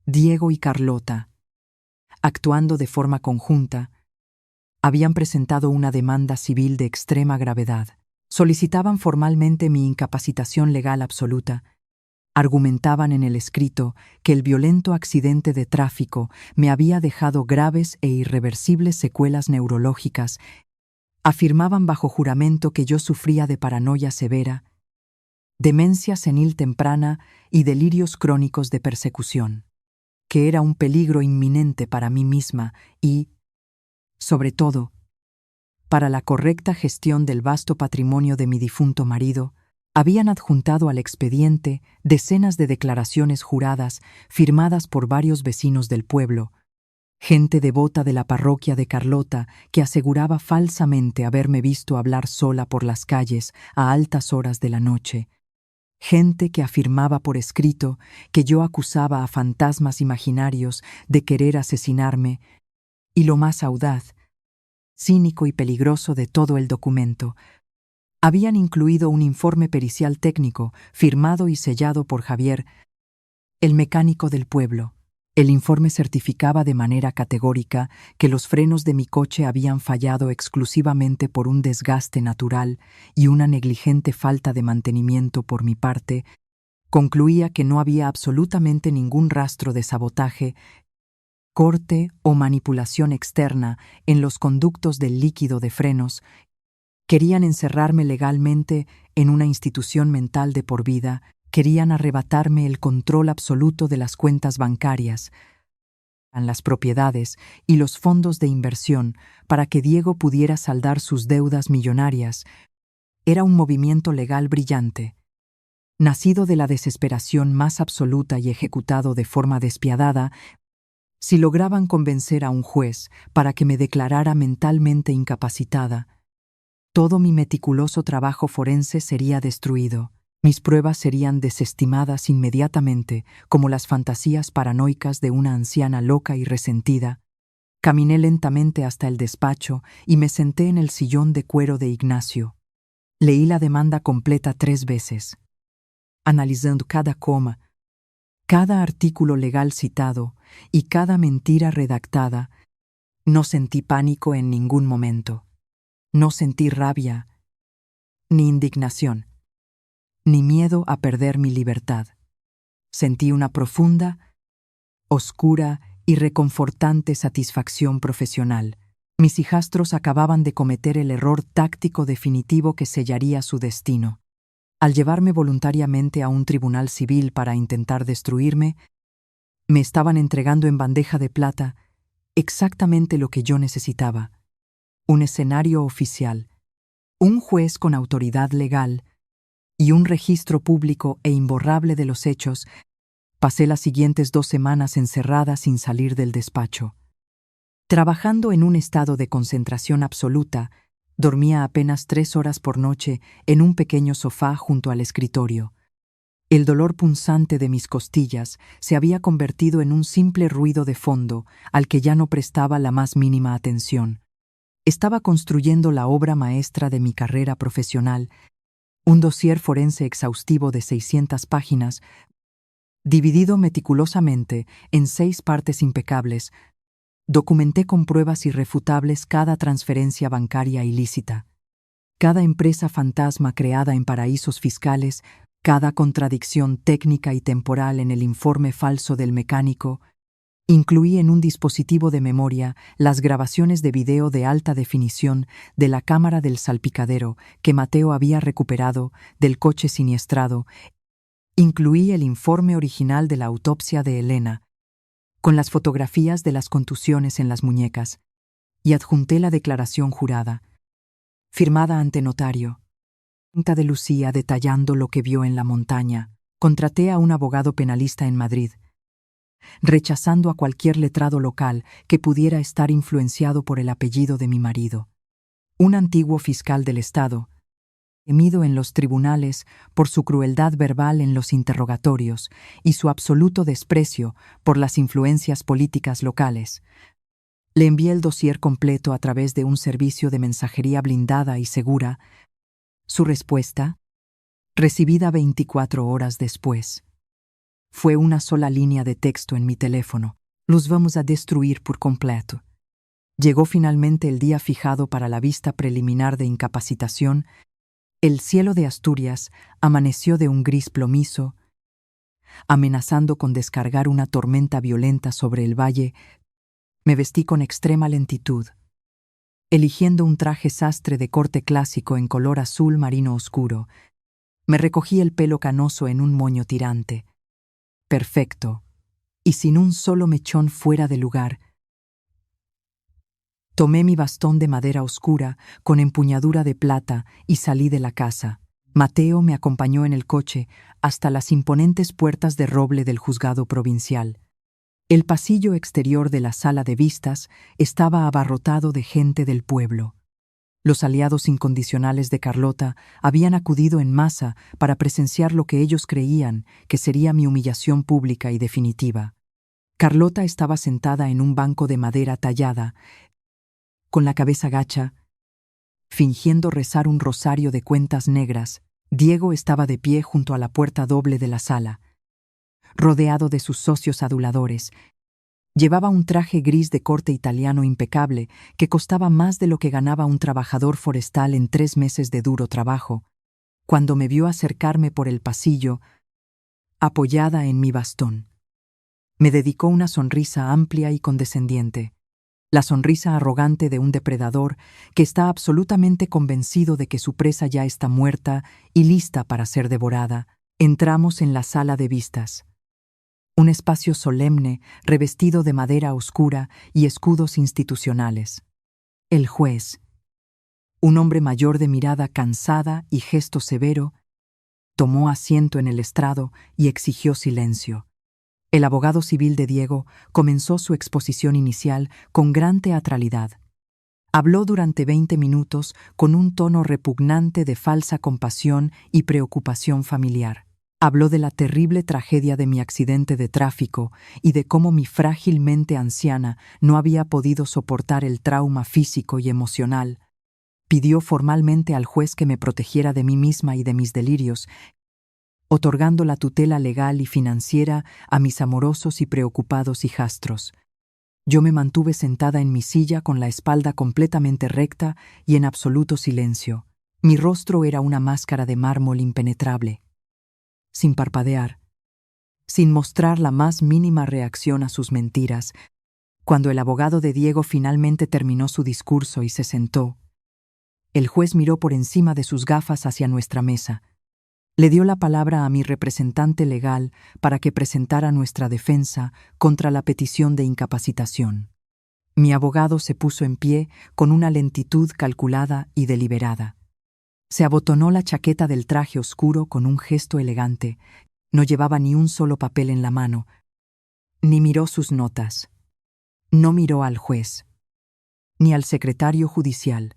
Speaker 1: Diego y Carlota, actuando de forma conjunta, habían presentado una demanda civil de extrema gravedad. Solicitaban formalmente mi incapacitación legal absoluta. Argumentaban en el escrito que el violento accidente de tráfico me había dejado graves e irreversibles secuelas neurológicas. Afirmaban bajo juramento que yo sufría de paranoia severa, demencia senil temprana y delirios crónicos de persecución, que era un peligro inminente para mí misma y, sobre todo, para la correcta gestión del vasto patrimonio de mi difunto marido. Habían adjuntado al expediente decenas de declaraciones juradas firmadas por varios vecinos del pueblo, gente devota de la parroquia de Carlota que aseguraba falsamente haberme visto hablar sola por las calles a altas horas de la noche, gente que afirmaba por escrito que yo acusaba a fantasmas imaginarios de querer asesinarme, y lo más audaz, cínico y peligroso de todo el documento, habían incluido un informe pericial técnico firmado y sellado por Javier, el mecánico del pueblo. El informe certificaba de manera categórica que los frenos de mi coche habían fallado exclusivamente por un desgaste natural y una negligente falta de mantenimiento por mi parte. Concluía que no había absolutamente ningún rastro de sabotaje, corte o manipulación externa en los conductos del líquido de frenos. Querían encerrarme legalmente en una institución mental de por vida, querían arrebatarme el control absoluto de las cuentas bancarias, las propiedades y los fondos de inversión para que Diego pudiera saldar sus deudas millonarias. Era un movimiento legal brillante, nacido de la desesperación más absoluta y ejecutado de forma despiadada. Si lograban convencer a un juez para que me declarara mentalmente incapacitada, todo mi meticuloso trabajo forense sería destruido. Mis pruebas serían desestimadas inmediatamente, como las fantasías paranoicas de una anciana loca y resentida. Caminé lentamente hasta el despacho y me senté en el sillón de cuero de Ignacio. Leí la demanda completa 3 veces, analizando cada coma, cada artículo legal citado y cada mentira redactada. No sentí pánico en ningún momento. No sentí rabia, ni indignación, ni miedo a perder mi libertad. Sentí una profunda, oscura y reconfortante satisfacción profesional. Mis hijastros acababan de cometer el error táctico definitivo que sellaría su destino. Al llevarme voluntariamente a un tribunal civil para intentar destruirme, me estaban entregando en bandeja de plata exactamente lo que yo necesitaba: un escenario oficial, un juez con autoridad legal y un registro público e imborrable de los hechos. Pasé las siguientes 2 semanas encerrada sin salir del despacho. Trabajando en un estado de concentración absoluta, dormía apenas 3 horas por noche en un pequeño sofá junto al escritorio. El dolor punzante de mis costillas se había convertido en un simple ruido de fondo al que ya no prestaba la más mínima atención. Estaba construyendo la obra maestra de mi carrera profesional, un dossier forense exhaustivo de 600 páginas, dividido meticulosamente en 6 partes impecables. Documenté con pruebas irrefutables cada transferencia bancaria ilícita, cada empresa fantasma creada en paraísos fiscales, cada contradicción técnica y temporal en el informe falso del mecánico. Incluí en un dispositivo de memoria las grabaciones de video de alta definición de la cámara del salpicadero que Mateo había recuperado del coche siniestrado. Incluí el informe original de la autopsia de Elena, con las fotografías de las contusiones en las muñecas, y adjunté la declaración jurada, firmada ante notario, de Lucía detallando lo que vio en la montaña. Contraté a un abogado penalista en Madrid, rechazando a cualquier letrado local que pudiera estar influenciado por el apellido de mi marido. Un antiguo fiscal del Estado, temido en los tribunales por su crueldad verbal en los interrogatorios y su absoluto desprecio por las influencias políticas locales. Le envié el dossier completo a través de un servicio de mensajería blindada y segura. Su respuesta, recibida 24 horas después, fue una sola línea de texto en mi teléfono. Los vamos a destruir por completo. Llegó finalmente el día fijado para la vista preliminar de incapacitación. El cielo de Asturias amaneció de un gris plomizo, amenazando con descargar una tormenta violenta sobre el valle. Me vestí con extrema lentitud, eligiendo un traje sastre de corte clásico en color azul marino oscuro. Me recogí el pelo canoso en un moño tirante, perfecto, y sin un solo mechón fuera de lugar. Tomé mi bastón de madera oscura con empuñadura de plata y salí de la casa. Mateo me acompañó en el coche hasta las imponentes puertas de roble del juzgado provincial. El pasillo exterior de la sala de vistas estaba abarrotado de gente del pueblo. Los aliados incondicionales de Carlota habían acudido en masa para presenciar lo que ellos creían que sería mi humillación pública y definitiva. Carlota estaba sentada en un banco de madera tallada, con la cabeza gacha, fingiendo rezar un rosario de cuentas negras. Diego estaba de pie junto a la puerta doble de la sala, rodeado de sus socios aduladores. Llevaba un traje gris de corte italiano impecable que costaba más de lo que ganaba un trabajador forestal en 3 meses de duro trabajo. Cuando me vio acercarme por el pasillo, apoyada en mi bastón, me dedicó una sonrisa amplia y condescendiente, la sonrisa arrogante de un depredador que está absolutamente convencido de que su presa ya está muerta y lista para ser devorada. Entramos en la sala de vistas. Un espacio solemne, revestido de madera oscura y escudos institucionales. El juez, un hombre mayor de mirada cansada y gesto severo, tomó asiento en el estrado y exigió silencio. El abogado civil de Diego comenzó su exposición inicial con gran teatralidad. Habló durante 20 minutos con un tono repugnante de falsa compasión y preocupación familiar. Habló de la terrible tragedia de mi accidente de tráfico y de cómo mi frágil mente anciana no había podido soportar el trauma físico y emocional. Pidió formalmente al juez que me protegiera de mí misma y de mis delirios, otorgando la tutela legal y financiera a mis amorosos y preocupados hijastros. Yo me mantuve sentada en mi silla con la espalda completamente recta y en absoluto silencio. Mi rostro era una máscara de mármol impenetrable. Sin parpadear, sin mostrar la más mínima reacción a sus mentiras, cuando el abogado de Diego finalmente terminó su discurso y se sentó, el juez miró por encima de sus gafas hacia nuestra mesa. Le dio la palabra a mi representante legal para que presentara nuestra defensa contra la petición de incapacitación. Mi abogado se puso en pie con una lentitud calculada y deliberada. Se abotonó la chaqueta del traje oscuro con un gesto elegante. No llevaba ni un solo papel en la mano, ni miró sus notas. No miró al juez, ni al secretario judicial.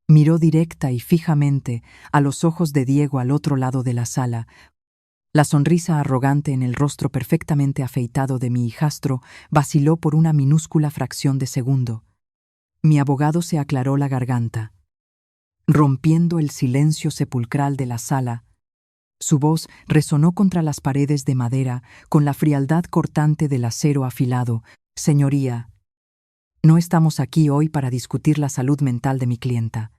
Speaker 1: Miró directa y fijamente a los ojos de Diego al otro lado de la sala. La sonrisa arrogante en el rostro perfectamente afeitado de mi hijastro vaciló por una minúscula fracción de segundo. Mi abogado se aclaró la garganta, rompiendo el silencio sepulcral de la sala. Su voz resonó contra las paredes de madera con la frialdad cortante del acero afilado. Señoría, no estamos aquí hoy para discutir la salud mental de mi clienta,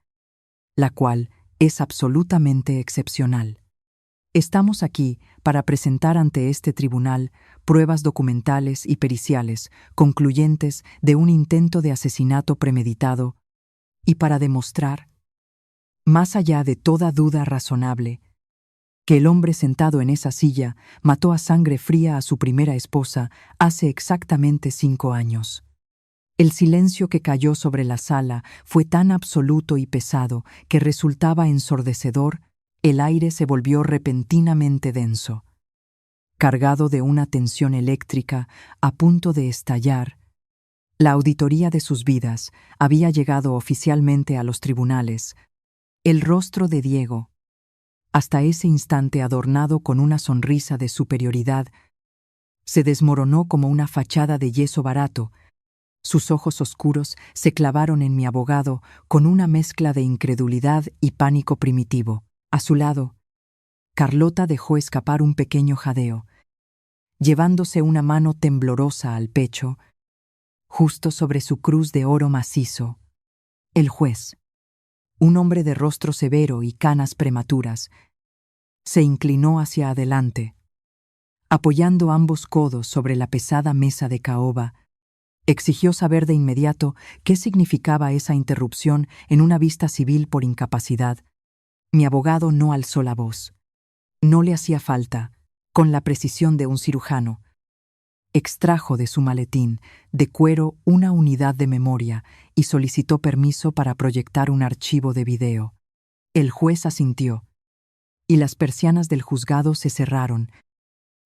Speaker 1: la cual es absolutamente excepcional. Estamos aquí para presentar ante este tribunal pruebas documentales y periciales concluyentes de un intento de asesinato premeditado y para demostrar, más allá de toda duda razonable, que el hombre sentado en esa silla mató a sangre fría a su primera esposa hace exactamente 5 años. El silencio que cayó sobre la sala fue tan absoluto y pesado que resultaba ensordecedor. El aire se volvió repentinamente denso. Cargado de una tensión eléctrica a punto de estallar, la auditoría de sus vidas había llegado oficialmente a los tribunales. El rostro de Diego, hasta ese instante adornado con una sonrisa de superioridad, se desmoronó como una fachada de yeso barato. Sus ojos oscuros se clavaron en mi abogado con una mezcla de incredulidad y pánico primitivo. A su lado, Carlota dejó escapar un pequeño jadeo, llevándose una mano temblorosa al pecho, justo sobre su cruz de oro macizo. El juez, un hombre de rostro severo y canas prematuras, se inclinó hacia adelante, apoyando ambos codos sobre la pesada mesa de caoba. Exigió saber de inmediato qué significaba esa interrupción en una vista civil por incapacidad. Mi abogado no alzó la voz. No le hacía falta, con la precisión de un cirujano. Extrajo de su maletín, de cuero, una unidad de memoria y solicitó permiso para proyectar un archivo de video. El juez asintió, y las persianas del juzgado se cerraron,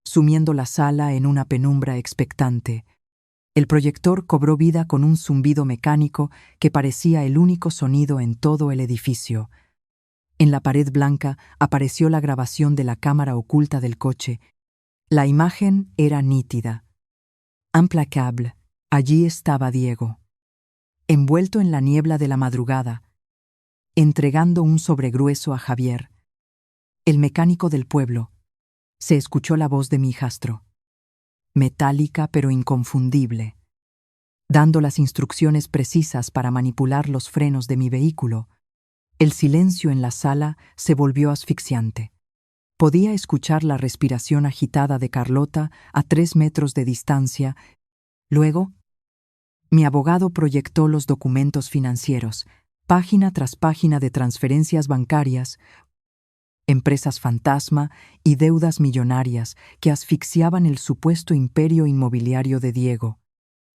Speaker 1: sumiendo la sala en una penumbra expectante. El proyector cobró vida con un zumbido mecánico que parecía el único sonido en todo el edificio. En la pared blanca apareció la grabación de la cámara oculta del coche. La imagen era nítida. Implacable, allí estaba Diego, envuelto en la niebla de la madrugada, entregando un sobregrueso a Javier, el mecánico del pueblo. Se escuchó la voz de mi hijastro, metálica pero inconfundible, dando las instrucciones precisas para manipular los frenos de mi vehículo. El silencio en la sala se volvió asfixiante. Podía escuchar la respiración agitada de Carlota a 3 metros de distancia. Luego, mi abogado proyectó los documentos financieros, página tras página de transferencias bancarias, empresas fantasma y deudas millonarias que asfixiaban el supuesto imperio inmobiliario de Diego.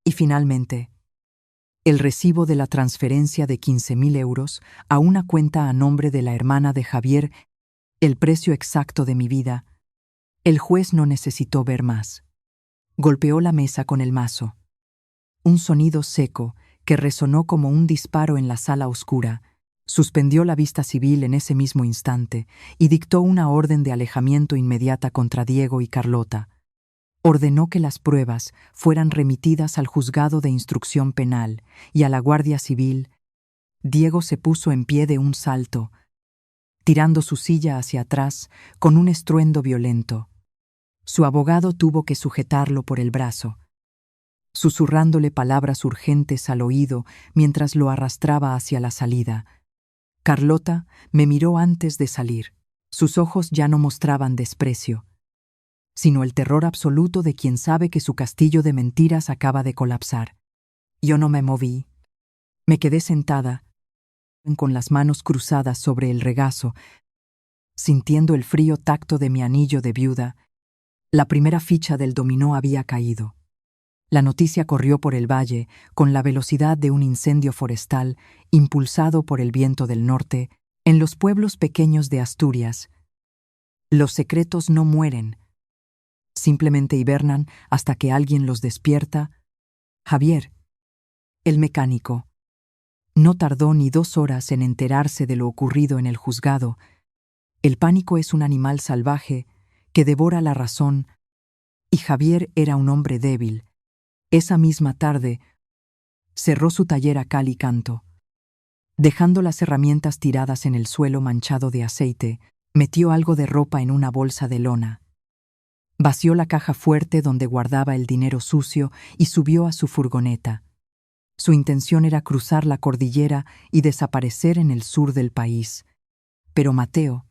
Speaker 1: Y finalmente, el recibo de la transferencia de 15.000 euros a una cuenta a nombre de la hermana de Javier, el precio exacto de mi vida. El juez no necesitó ver más. Golpeó la mesa con el mazo. Un sonido seco que resonó como un disparo en la sala oscura. Suspendió la vista civil en ese mismo instante y dictó una orden de alejamiento inmediata contra Diego y Carlota. Ordenó que las pruebas fueran remitidas al juzgado de instrucción penal y a la Guardia Civil. Diego se puso en pie de un salto, tirando su silla hacia atrás con un estruendo violento. Su abogado tuvo que sujetarlo por el brazo, susurrándole palabras urgentes al oído mientras lo arrastraba hacia la salida. Carlota me miró antes de salir. Sus ojos ya no mostraban desprecio, sino el terror absoluto de quien sabe que su castillo de mentiras acaba de colapsar. Yo no me moví. Me quedé sentada, con las manos cruzadas sobre el regazo, sintiendo el frío tacto de mi anillo de viuda. La primera ficha del dominó había caído. La noticia corrió por el valle con la velocidad de un incendio forestal impulsado por el viento del norte. En los pueblos pequeños de Asturias, los secretos no mueren, simplemente hibernan hasta que alguien los despierta. Javier, el mecánico, no tardó ni 2 horas en enterarse de lo ocurrido en el juzgado. El pánico es un animal salvaje que devora la razón, y Javier era un hombre débil. Esa misma tarde, cerró su taller a cal y canto. Dejando las herramientas tiradas en el suelo manchado de aceite, metió algo de ropa en una bolsa de lona. Vació la caja fuerte donde guardaba el dinero sucio y subió a su furgoneta. Su intención era cruzar la cordillera y desaparecer en el sur del país. Pero Mateo,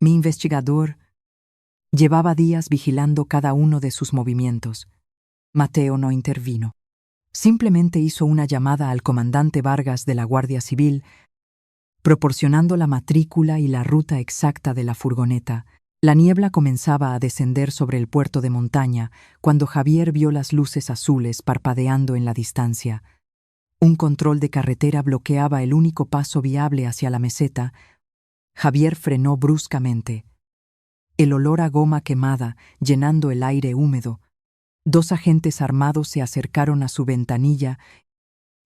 Speaker 1: mi investigador, llevaba días vigilando cada uno de sus movimientos. Mateo no intervino. Simplemente hizo una llamada al comandante Vargas de la Guardia Civil, proporcionando la matrícula y la ruta exacta de la furgoneta. La niebla comenzaba a descender sobre el puerto de montaña cuando Javier vio las luces azules parpadeando en la distancia. Un control de carretera bloqueaba el único paso viable hacia la meseta. Javier frenó bruscamente. El olor a goma quemada llenando el aire húmedo. 2 agentes armados se acercaron a su ventanilla,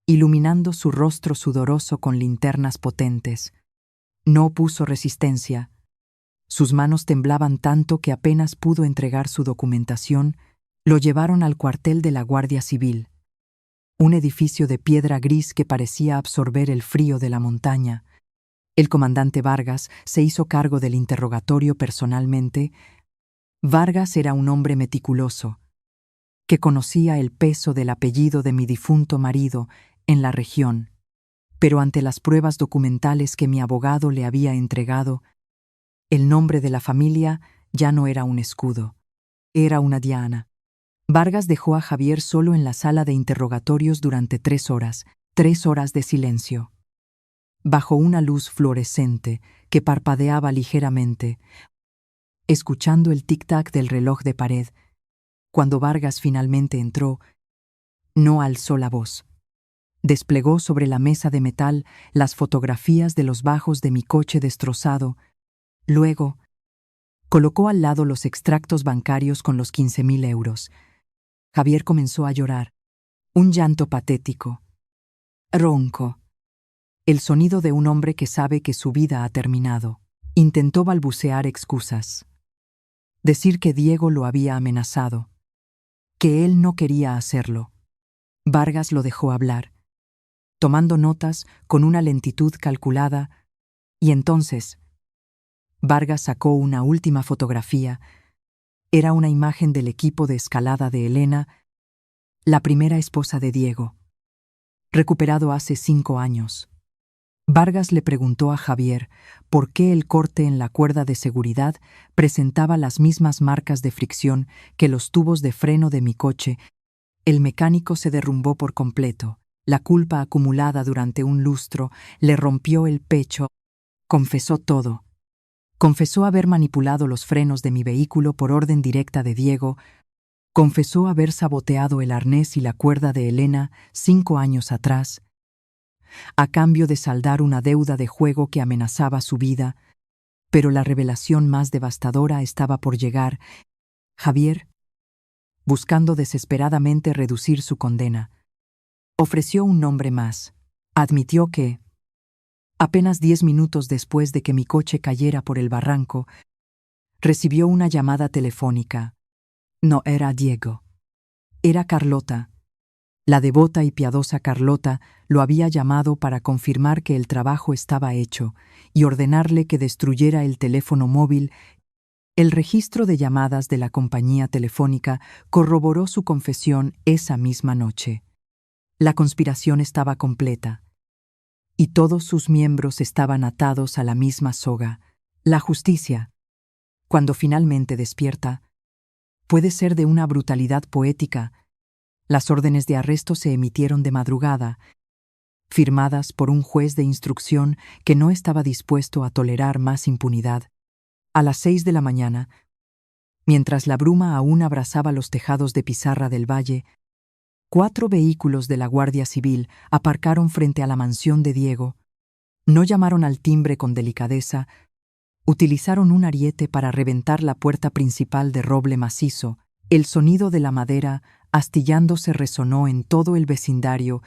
Speaker 1: iluminando su rostro sudoroso con linternas potentes. No opuso resistencia. Sus manos temblaban tanto que apenas pudo entregar su documentación. Lo llevaron al cuartel de la Guardia Civil, un edificio de piedra gris que parecía absorber el frío de la montaña. El comandante Vargas se hizo cargo del interrogatorio personalmente. Vargas era un hombre meticuloso, que conocía el peso del apellido de mi difunto marido en la región, pero ante las pruebas documentales que mi abogado le había entregado, el nombre de la familia ya no era un escudo, era una diana. Vargas dejó a Javier solo en la sala de interrogatorios durante 3 horas de silencio. Bajo una luz fluorescente que parpadeaba ligeramente, escuchando el tic-tac del reloj de pared, cuando Vargas finalmente entró, no alzó la voz. Desplegó sobre la mesa de metal las fotografías de los bajos de mi coche destrozado. Luego, colocó al lado los extractos bancarios con los 15.000 euros. Javier comenzó a llorar. Un llanto patético, ronco. El sonido de un hombre que sabe que su vida ha terminado. Intentó balbucear excusas. Decir que Diego lo había amenazado, que él no quería hacerlo. Vargas lo dejó hablar, tomando notas con una lentitud calculada, y entonces Vargas sacó una última fotografía. Era una imagen del equipo de escalada de Elena, la primera esposa de Diego, recuperado hace 5 años. Vargas le preguntó a Javier por qué el corte en la cuerda de seguridad presentaba las mismas marcas de fricción que los tubos de freno de mi coche. El mecánico se derrumbó por completo. La culpa acumulada durante un lustro le rompió el pecho. Confesó todo. Confesó haber manipulado los frenos de mi vehículo por orden directa de Diego. Confesó haber saboteado el arnés y la cuerda de Elena 5 años atrás, a cambio de saldar una deuda de juego que amenazaba su vida. Pero la revelación más devastadora estaba por llegar. Javier, buscando desesperadamente reducir su condena, ofreció un nombre más. Admitió que, apenas 10 minutos después de que mi coche cayera por el barranco, recibió una llamada telefónica. No era Diego. Era Carlota. La devota y piadosa Carlota lo había llamado para confirmar que el trabajo estaba hecho y ordenarle que destruyera el teléfono móvil. El registro de llamadas de la compañía telefónica corroboró su confesión esa misma noche. La conspiración estaba completa, y todos sus miembros estaban atados a la misma soga. La justicia, cuando finalmente despierta, puede ser de una brutalidad poética. Las órdenes de arresto se emitieron de madrugada, firmadas por un juez de instrucción que no estaba dispuesto a tolerar más impunidad. A las 6 de la mañana, mientras la bruma aún abrazaba los tejados de pizarra del valle, 4 vehículos de la Guardia Civil aparcaron frente a la mansión de Diego. No llamaron al timbre con delicadeza, utilizaron un ariete para reventar la puerta principal de roble macizo. El sonido de la madera astillándose resonó en todo el vecindario.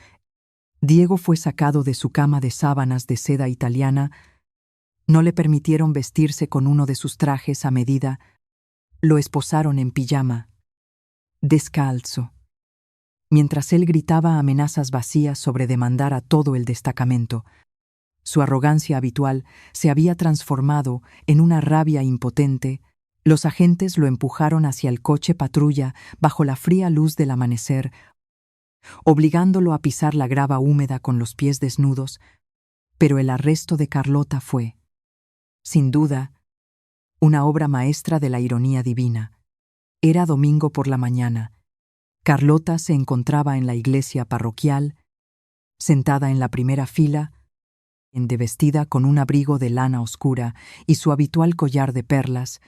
Speaker 1: Diego fue sacado de su cama de sábanas de seda italiana. No le permitieron vestirse con uno de sus trajes a medida. Lo esposaron en pijama, descalzo, mientras él gritaba amenazas vacías sobre demandar a todo el destacamento. Su arrogancia habitual se había transformado en una rabia impotente. Los agentes lo empujaron hacia el coche patrulla bajo la fría luz del amanecer, obligándolo a pisar la grava húmeda con los pies desnudos. Pero el arresto de Carlota fue, sin duda, una obra maestra de la ironía divina. Era domingo por la mañana. Carlota se encontraba en la iglesia parroquial, sentada en la primera fila, vestida con un abrigo de lana oscura y su habitual collar de perlas.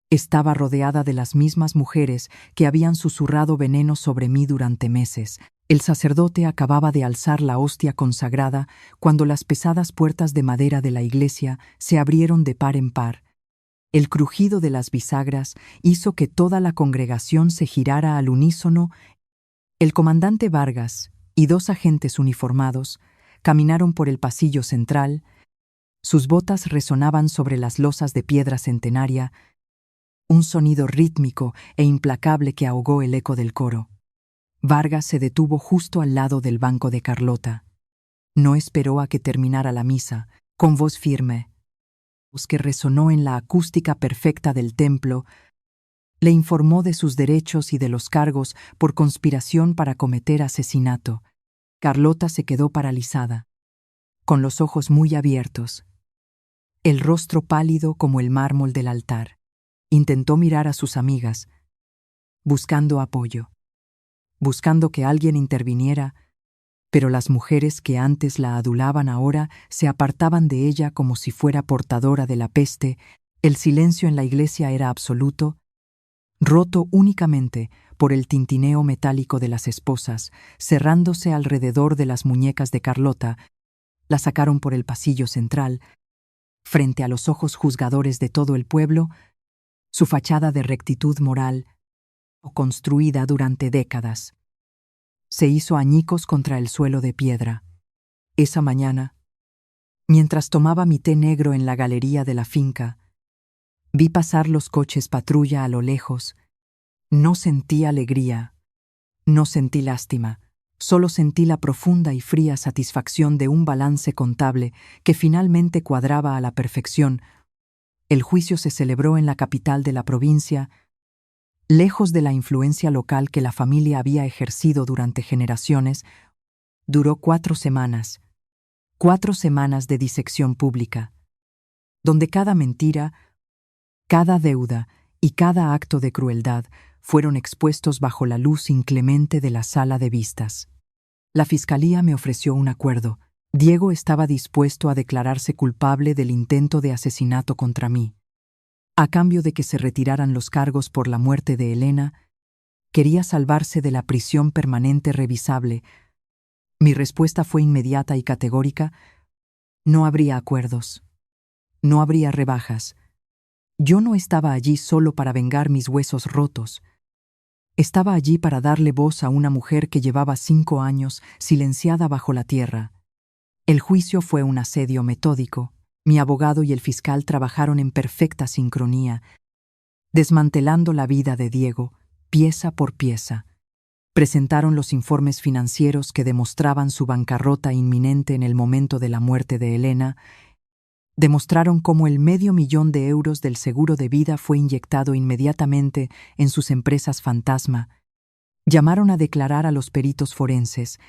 Speaker 1: Estaba rodeada de las mismas mujeres que habían susurrado veneno sobre mí durante meses. El sacerdote acababa de alzar la hostia consagrada cuando las pesadas puertas de madera de la iglesia se abrieron de par en par. El crujido de las bisagras hizo que toda la congregación se girara al unísono. El comandante Vargas y 2 agentes uniformados caminaron por el pasillo central. Sus botas resonaban sobre las losas de piedra centenaria, un sonido rítmico e implacable que ahogó el eco del coro. Vargas se detuvo justo al lado del banco de Carlota. No esperó a que terminara la misa, con voz firme, que resonó en la acústica perfecta del templo, le informó de sus derechos y de los cargos por conspiración para cometer asesinato. Carlota se quedó paralizada, con los ojos muy abiertos, el rostro pálido como el mármol del altar. Intentó mirar a sus amigas, buscando apoyo, buscando que alguien interviniera, pero las mujeres que antes la adulaban ahora se apartaban de ella como si fuera portadora de la peste. El silencio en la iglesia era absoluto, roto únicamente por el tintineo metálico de las esposas, cerrándose alrededor de las muñecas de Carlota. La sacaron por el pasillo central, frente a los ojos juzgadores de todo el pueblo, su fachada de rectitud moral, construida durante décadas, se hizo añicos contra el suelo de piedra. Esa mañana, mientras tomaba mi té negro en la galería de la finca, vi pasar los coches patrulla a lo lejos. No sentí alegría, no sentí lástima, solo sentí la profunda y fría satisfacción de un balance contable que finalmente cuadraba a la perfección. El juicio se celebró en la capital de la provincia, lejos de la influencia local que la familia había ejercido durante generaciones. Duró 4 semanas, 4 semanas de disección pública, donde cada mentira, cada deuda y cada acto de crueldad fueron expuestos bajo la luz inclemente de la sala de vistas. La fiscalía me ofreció un acuerdo. Diego estaba dispuesto a declararse culpable del intento de asesinato contra mí. A cambio de que se retiraran los cargos por la muerte de Elena, quería salvarse de la prisión permanente revisable. Mi respuesta fue inmediata y categórica: no habría acuerdos, no habría rebajas. Yo no estaba allí solo para vengar mis huesos rotos. Estaba allí para darle voz a una mujer que llevaba 5 años silenciada bajo la tierra. El juicio fue un asedio metódico. Mi abogado y el fiscal trabajaron en perfecta sincronía, desmantelando la vida de Diego, pieza por pieza. Presentaron los informes financieros que demostraban su bancarrota inminente en el momento de la muerte de Elena. Demostraron cómo el $500,000 del seguro de vida fue inyectado inmediatamente en sus empresas fantasma. Llamaron a declarar a los peritos forenses,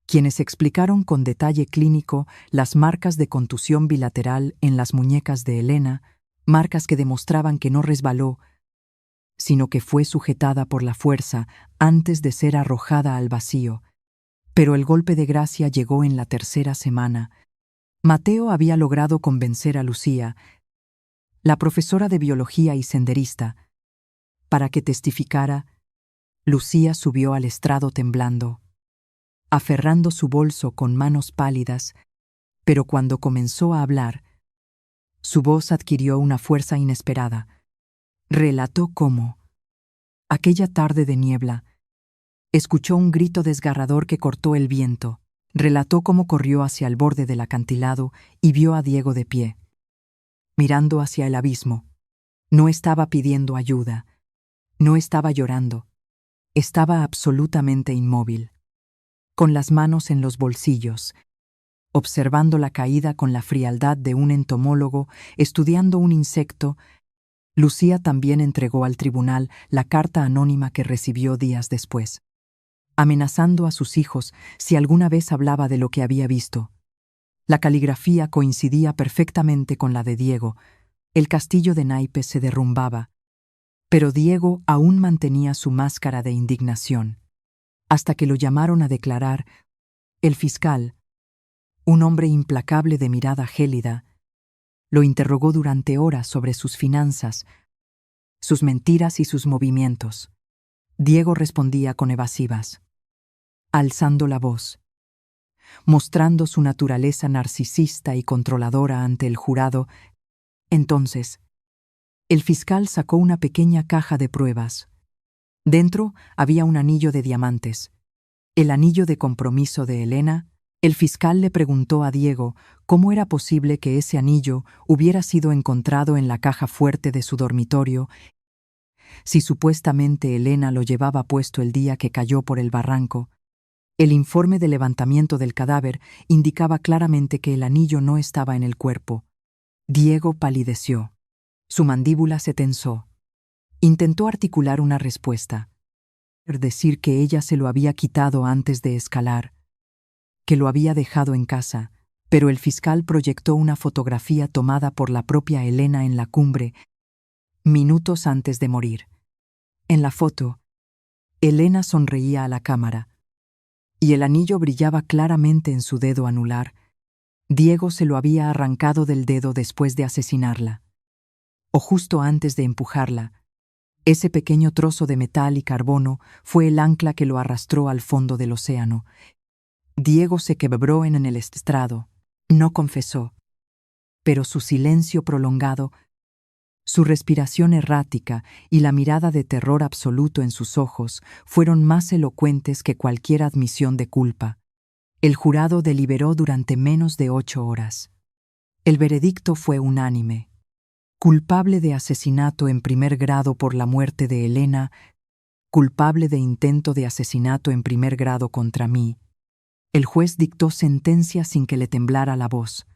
Speaker 1: quienes explicaron con detalle clínico las marcas de contusión bilateral en las muñecas de Elena, marcas que demostraban que no resbaló, sino que fue sujetada por la fuerza antes de ser arrojada al vacío. Pero el golpe de gracia llegó en la 3ª semana. Mateo había logrado convencer a Lucía, la profesora de biología y senderista, para que testificara. Lucía subió al estrado temblando, aferrando su bolso con manos pálidas, pero cuando comenzó a hablar, su voz adquirió una fuerza inesperada. Relató cómo, aquella tarde de niebla, escuchó un grito desgarrador que cortó el viento. Relató cómo corrió hacia el borde del acantilado y vio a Diego de pie, mirando hacia el abismo. No estaba pidiendo ayuda, no estaba llorando, estaba absolutamente inmóvil, con las manos en los bolsillos, observando la caída con la frialdad de un entomólogo estudiando un insecto. Lucía también entregó al tribunal la carta anónima que recibió días después, amenazando a sus hijos si alguna vez hablaba de lo que había visto. La caligrafía coincidía perfectamente con la de Diego. El castillo de naipes se derrumbaba, pero Diego aún mantenía su máscara de indignación. Hasta que lo llamaron a declarar, el fiscal, un hombre implacable de mirada gélida, lo interrogó durante horas sobre sus finanzas, sus mentiras y sus movimientos. Diego respondía con evasivas, alzando la voz, mostrando su naturaleza narcisista y controladora ante el jurado. Entonces, el fiscal sacó una pequeña caja de pruebas. Dentro había un anillo de diamantes, el anillo de compromiso de Elena, El fiscal le preguntó a Diego cómo era posible que ese anillo hubiera sido encontrado en la caja fuerte de su dormitorio si supuestamente Elena lo llevaba puesto el día que cayó por el barranco. El informe de levantamiento del cadáver indicaba claramente que el anillo no estaba en el cuerpo. Diego palideció. Su mandíbula se tensó. Intentó articular una respuesta. Decir que ella se lo había quitado antes de escalar, que lo había dejado en casa, pero el fiscal proyectó una fotografía tomada por la propia Elena en la cumbre, minutos antes de morir. En la foto, Elena sonreía a la cámara, y el anillo brillaba claramente en su dedo anular. Diego se lo había arrancado del dedo después de asesinarla, o justo antes de empujarla. Ese pequeño trozo de metal y carbono fue el ancla que lo arrastró al fondo del océano. Diego se quebró en el estrado. No confesó, pero su silencio prolongado, su respiración errática y la mirada de terror absoluto en sus ojos fueron más elocuentes que cualquier admisión de culpa. El jurado deliberó durante menos de 8 horas. El veredicto fue unánime. Culpable de asesinato en primer grado por la muerte de Elena, culpable de intento de asesinato en primer grado contra mí. El juez dictó sentencia sin que le temblara la voz.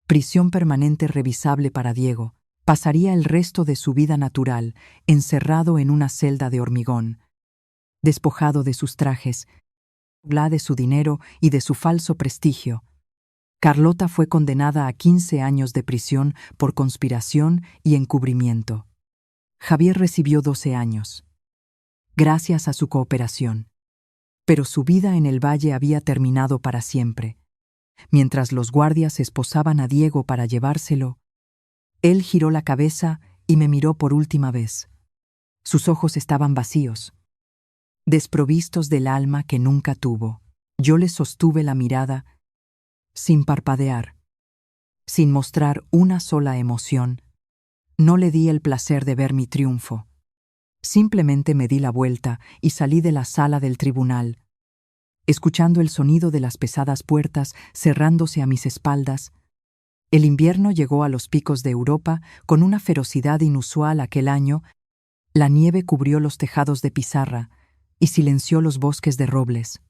Speaker 1: Prisión permanente revisable para Diego. Pasaría el resto de su vida natural encerrado en una celda de hormigón, despojado de sus trajes, de su dinero y de su falso prestigio. Carlota fue condenada a 15 años de prisión por conspiración y encubrimiento. Javier recibió 12 años, gracias a su cooperación. Pero su vida en el valle había terminado para siempre. Mientras los guardias esposaban a Diego para llevárselo, él giró la cabeza y me miró por última vez. Sus ojos estaban vacíos, desprovistos del alma que nunca tuvo. Yo le sostuve la mirada sin parpadear, sin mostrar una sola emoción. No le di el placer de ver mi triunfo. Simplemente me di la vuelta y salí de la sala del tribunal, escuchando el sonido de las pesadas puertas cerrándose a mis espaldas. El invierno llegó a los picos de Europa con una ferocidad inusual aquel año. La nieve cubrió los tejados de pizarra y silenció los bosques de robles,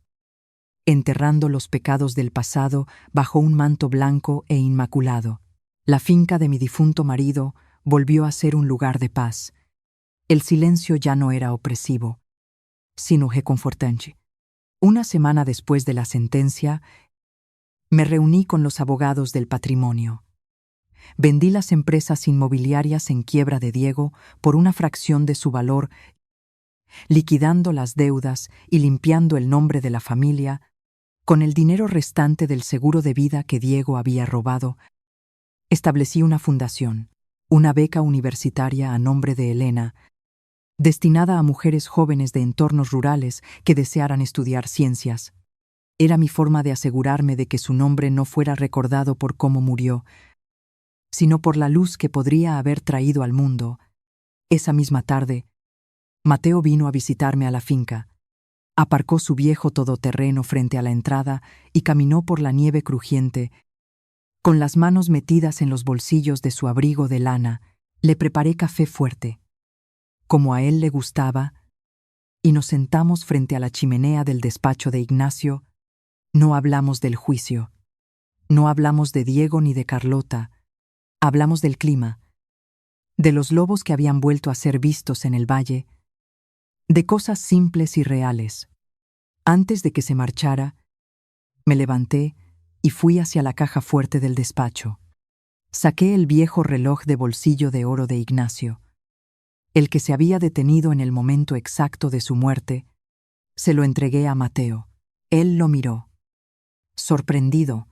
Speaker 1: enterrando los pecados del pasado bajo un manto blanco e inmaculado. La finca de mi difunto marido volvió a ser un lugar de paz. El silencio ya no era opresivo, sino reconfortante. Una semana después de la sentencia, me reuní con los abogados del patrimonio. Vendí las empresas inmobiliarias en quiebra de Diego por una fracción de su valor, liquidando las deudas y limpiando el nombre de la familia. Con el dinero restante del seguro de vida que Diego había robado, establecí una fundación, una beca universitaria a nombre de Elena, destinada a mujeres jóvenes de entornos rurales que desearan estudiar ciencias. Era mi forma de asegurarme de que su nombre no fuera recordado por cómo murió, sino por la luz que podría haber traído al mundo. Esa misma tarde, Mateo vino a visitarme a la finca. Aparcó su viejo todoterreno frente a la entrada y caminó por la nieve crujiente. Con las manos metidas en los bolsillos de su abrigo de lana, le preparé café fuerte, como a él le gustaba, y nos sentamos frente a la chimenea del despacho de Ignacio. No hablamos del juicio, no hablamos de Diego ni de Carlota, hablamos del clima, de los lobos que habían vuelto a ser vistos en el valle, de cosas simples y reales. Antes de que se marchara, me levanté y fui hacia la caja fuerte del despacho. Saqué el viejo reloj de bolsillo de oro de Ignacio, el que se había detenido en el momento exacto de su muerte. Se lo entregué a Mateo. Él lo miró, sorprendido,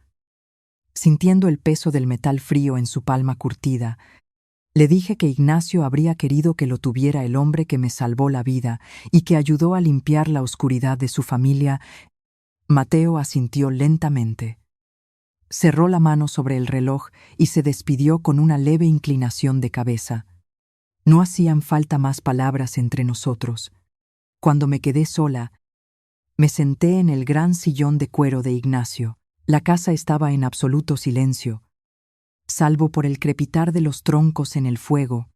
Speaker 1: sintiendo el peso del metal frío en su palma curtida. Le dije que Ignacio habría querido que lo tuviera el hombre que me salvó la vida y que ayudó a limpiar la oscuridad de su familia. Mateo asintió lentamente. Cerró la mano sobre el reloj y se despidió con una leve inclinación de cabeza. No hacían falta más palabras entre nosotros. Cuando me quedé sola, me senté en el gran sillón de cuero de Ignacio. La casa estaba en absoluto silencio, salvo por el crepitar de los troncos en el fuego.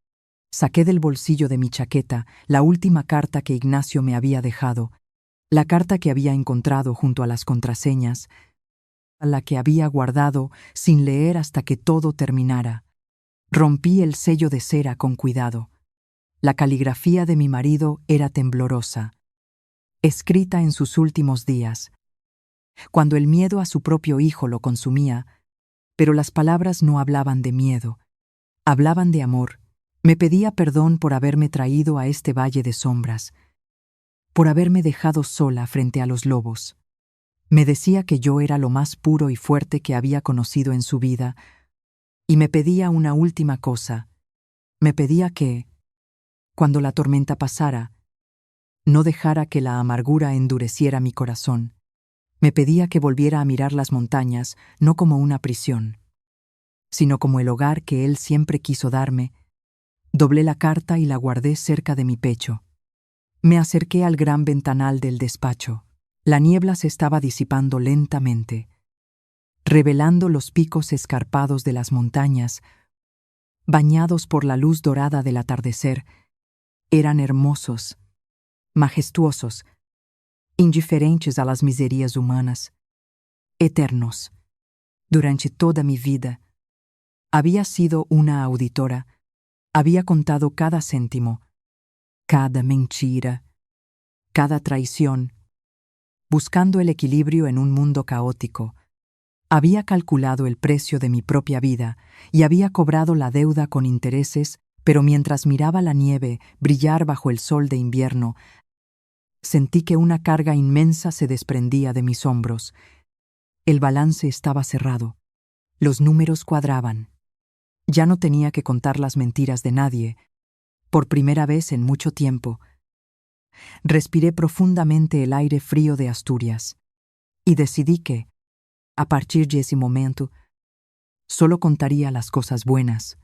Speaker 1: Saqué del bolsillo de mi chaqueta la última carta que Ignacio me había dejado, la carta que había encontrado junto a las contraseñas, a la que había guardado sin leer hasta que todo terminara. Rompí el sello de cera con cuidado. La caligrafía de mi marido era temblorosa, escrita en sus últimos días, cuando el miedo a su propio hijo lo consumía, pero las palabras no hablaban de miedo, hablaban de amor. Me pedía perdón por haberme traído a este valle de sombras, por haberme dejado sola frente a los lobos. Me decía que yo era lo más puro y fuerte que había conocido en su vida, y me pedía una última cosa. Me pedía que, cuando la tormenta pasara, no dejara que la amargura endureciera mi corazón. Me pedía que volviera a mirar las montañas no como una prisión, sino como el hogar que él siempre quiso darme. Doblé la carta y la guardé cerca de mi pecho. Me acerqué al gran ventanal del despacho. La niebla se estaba disipando lentamente, revelando los picos escarpados de las montañas, bañados por la luz dorada del atardecer. Eran hermosos, majestuosos, indiferentes a las miserias humanas, eternos. Durante toda mi vida, había sido una auditora, había contado cada céntimo, cada mentira, cada traición, buscando el equilibrio en un mundo caótico. Había calculado el precio de mi propia vida y había cobrado la deuda con intereses, pero mientras miraba la nieve brillar bajo el sol de invierno, sentí que una carga inmensa se desprendía de mis hombros. El balance estaba cerrado. Los números cuadraban. Ya no tenía que contar las mentiras de nadie. Por primera vez en mucho tiempo, respiré profundamente el aire frío de Asturias y decidí que, a partir de ese momento, solo contaría las cosas buenas,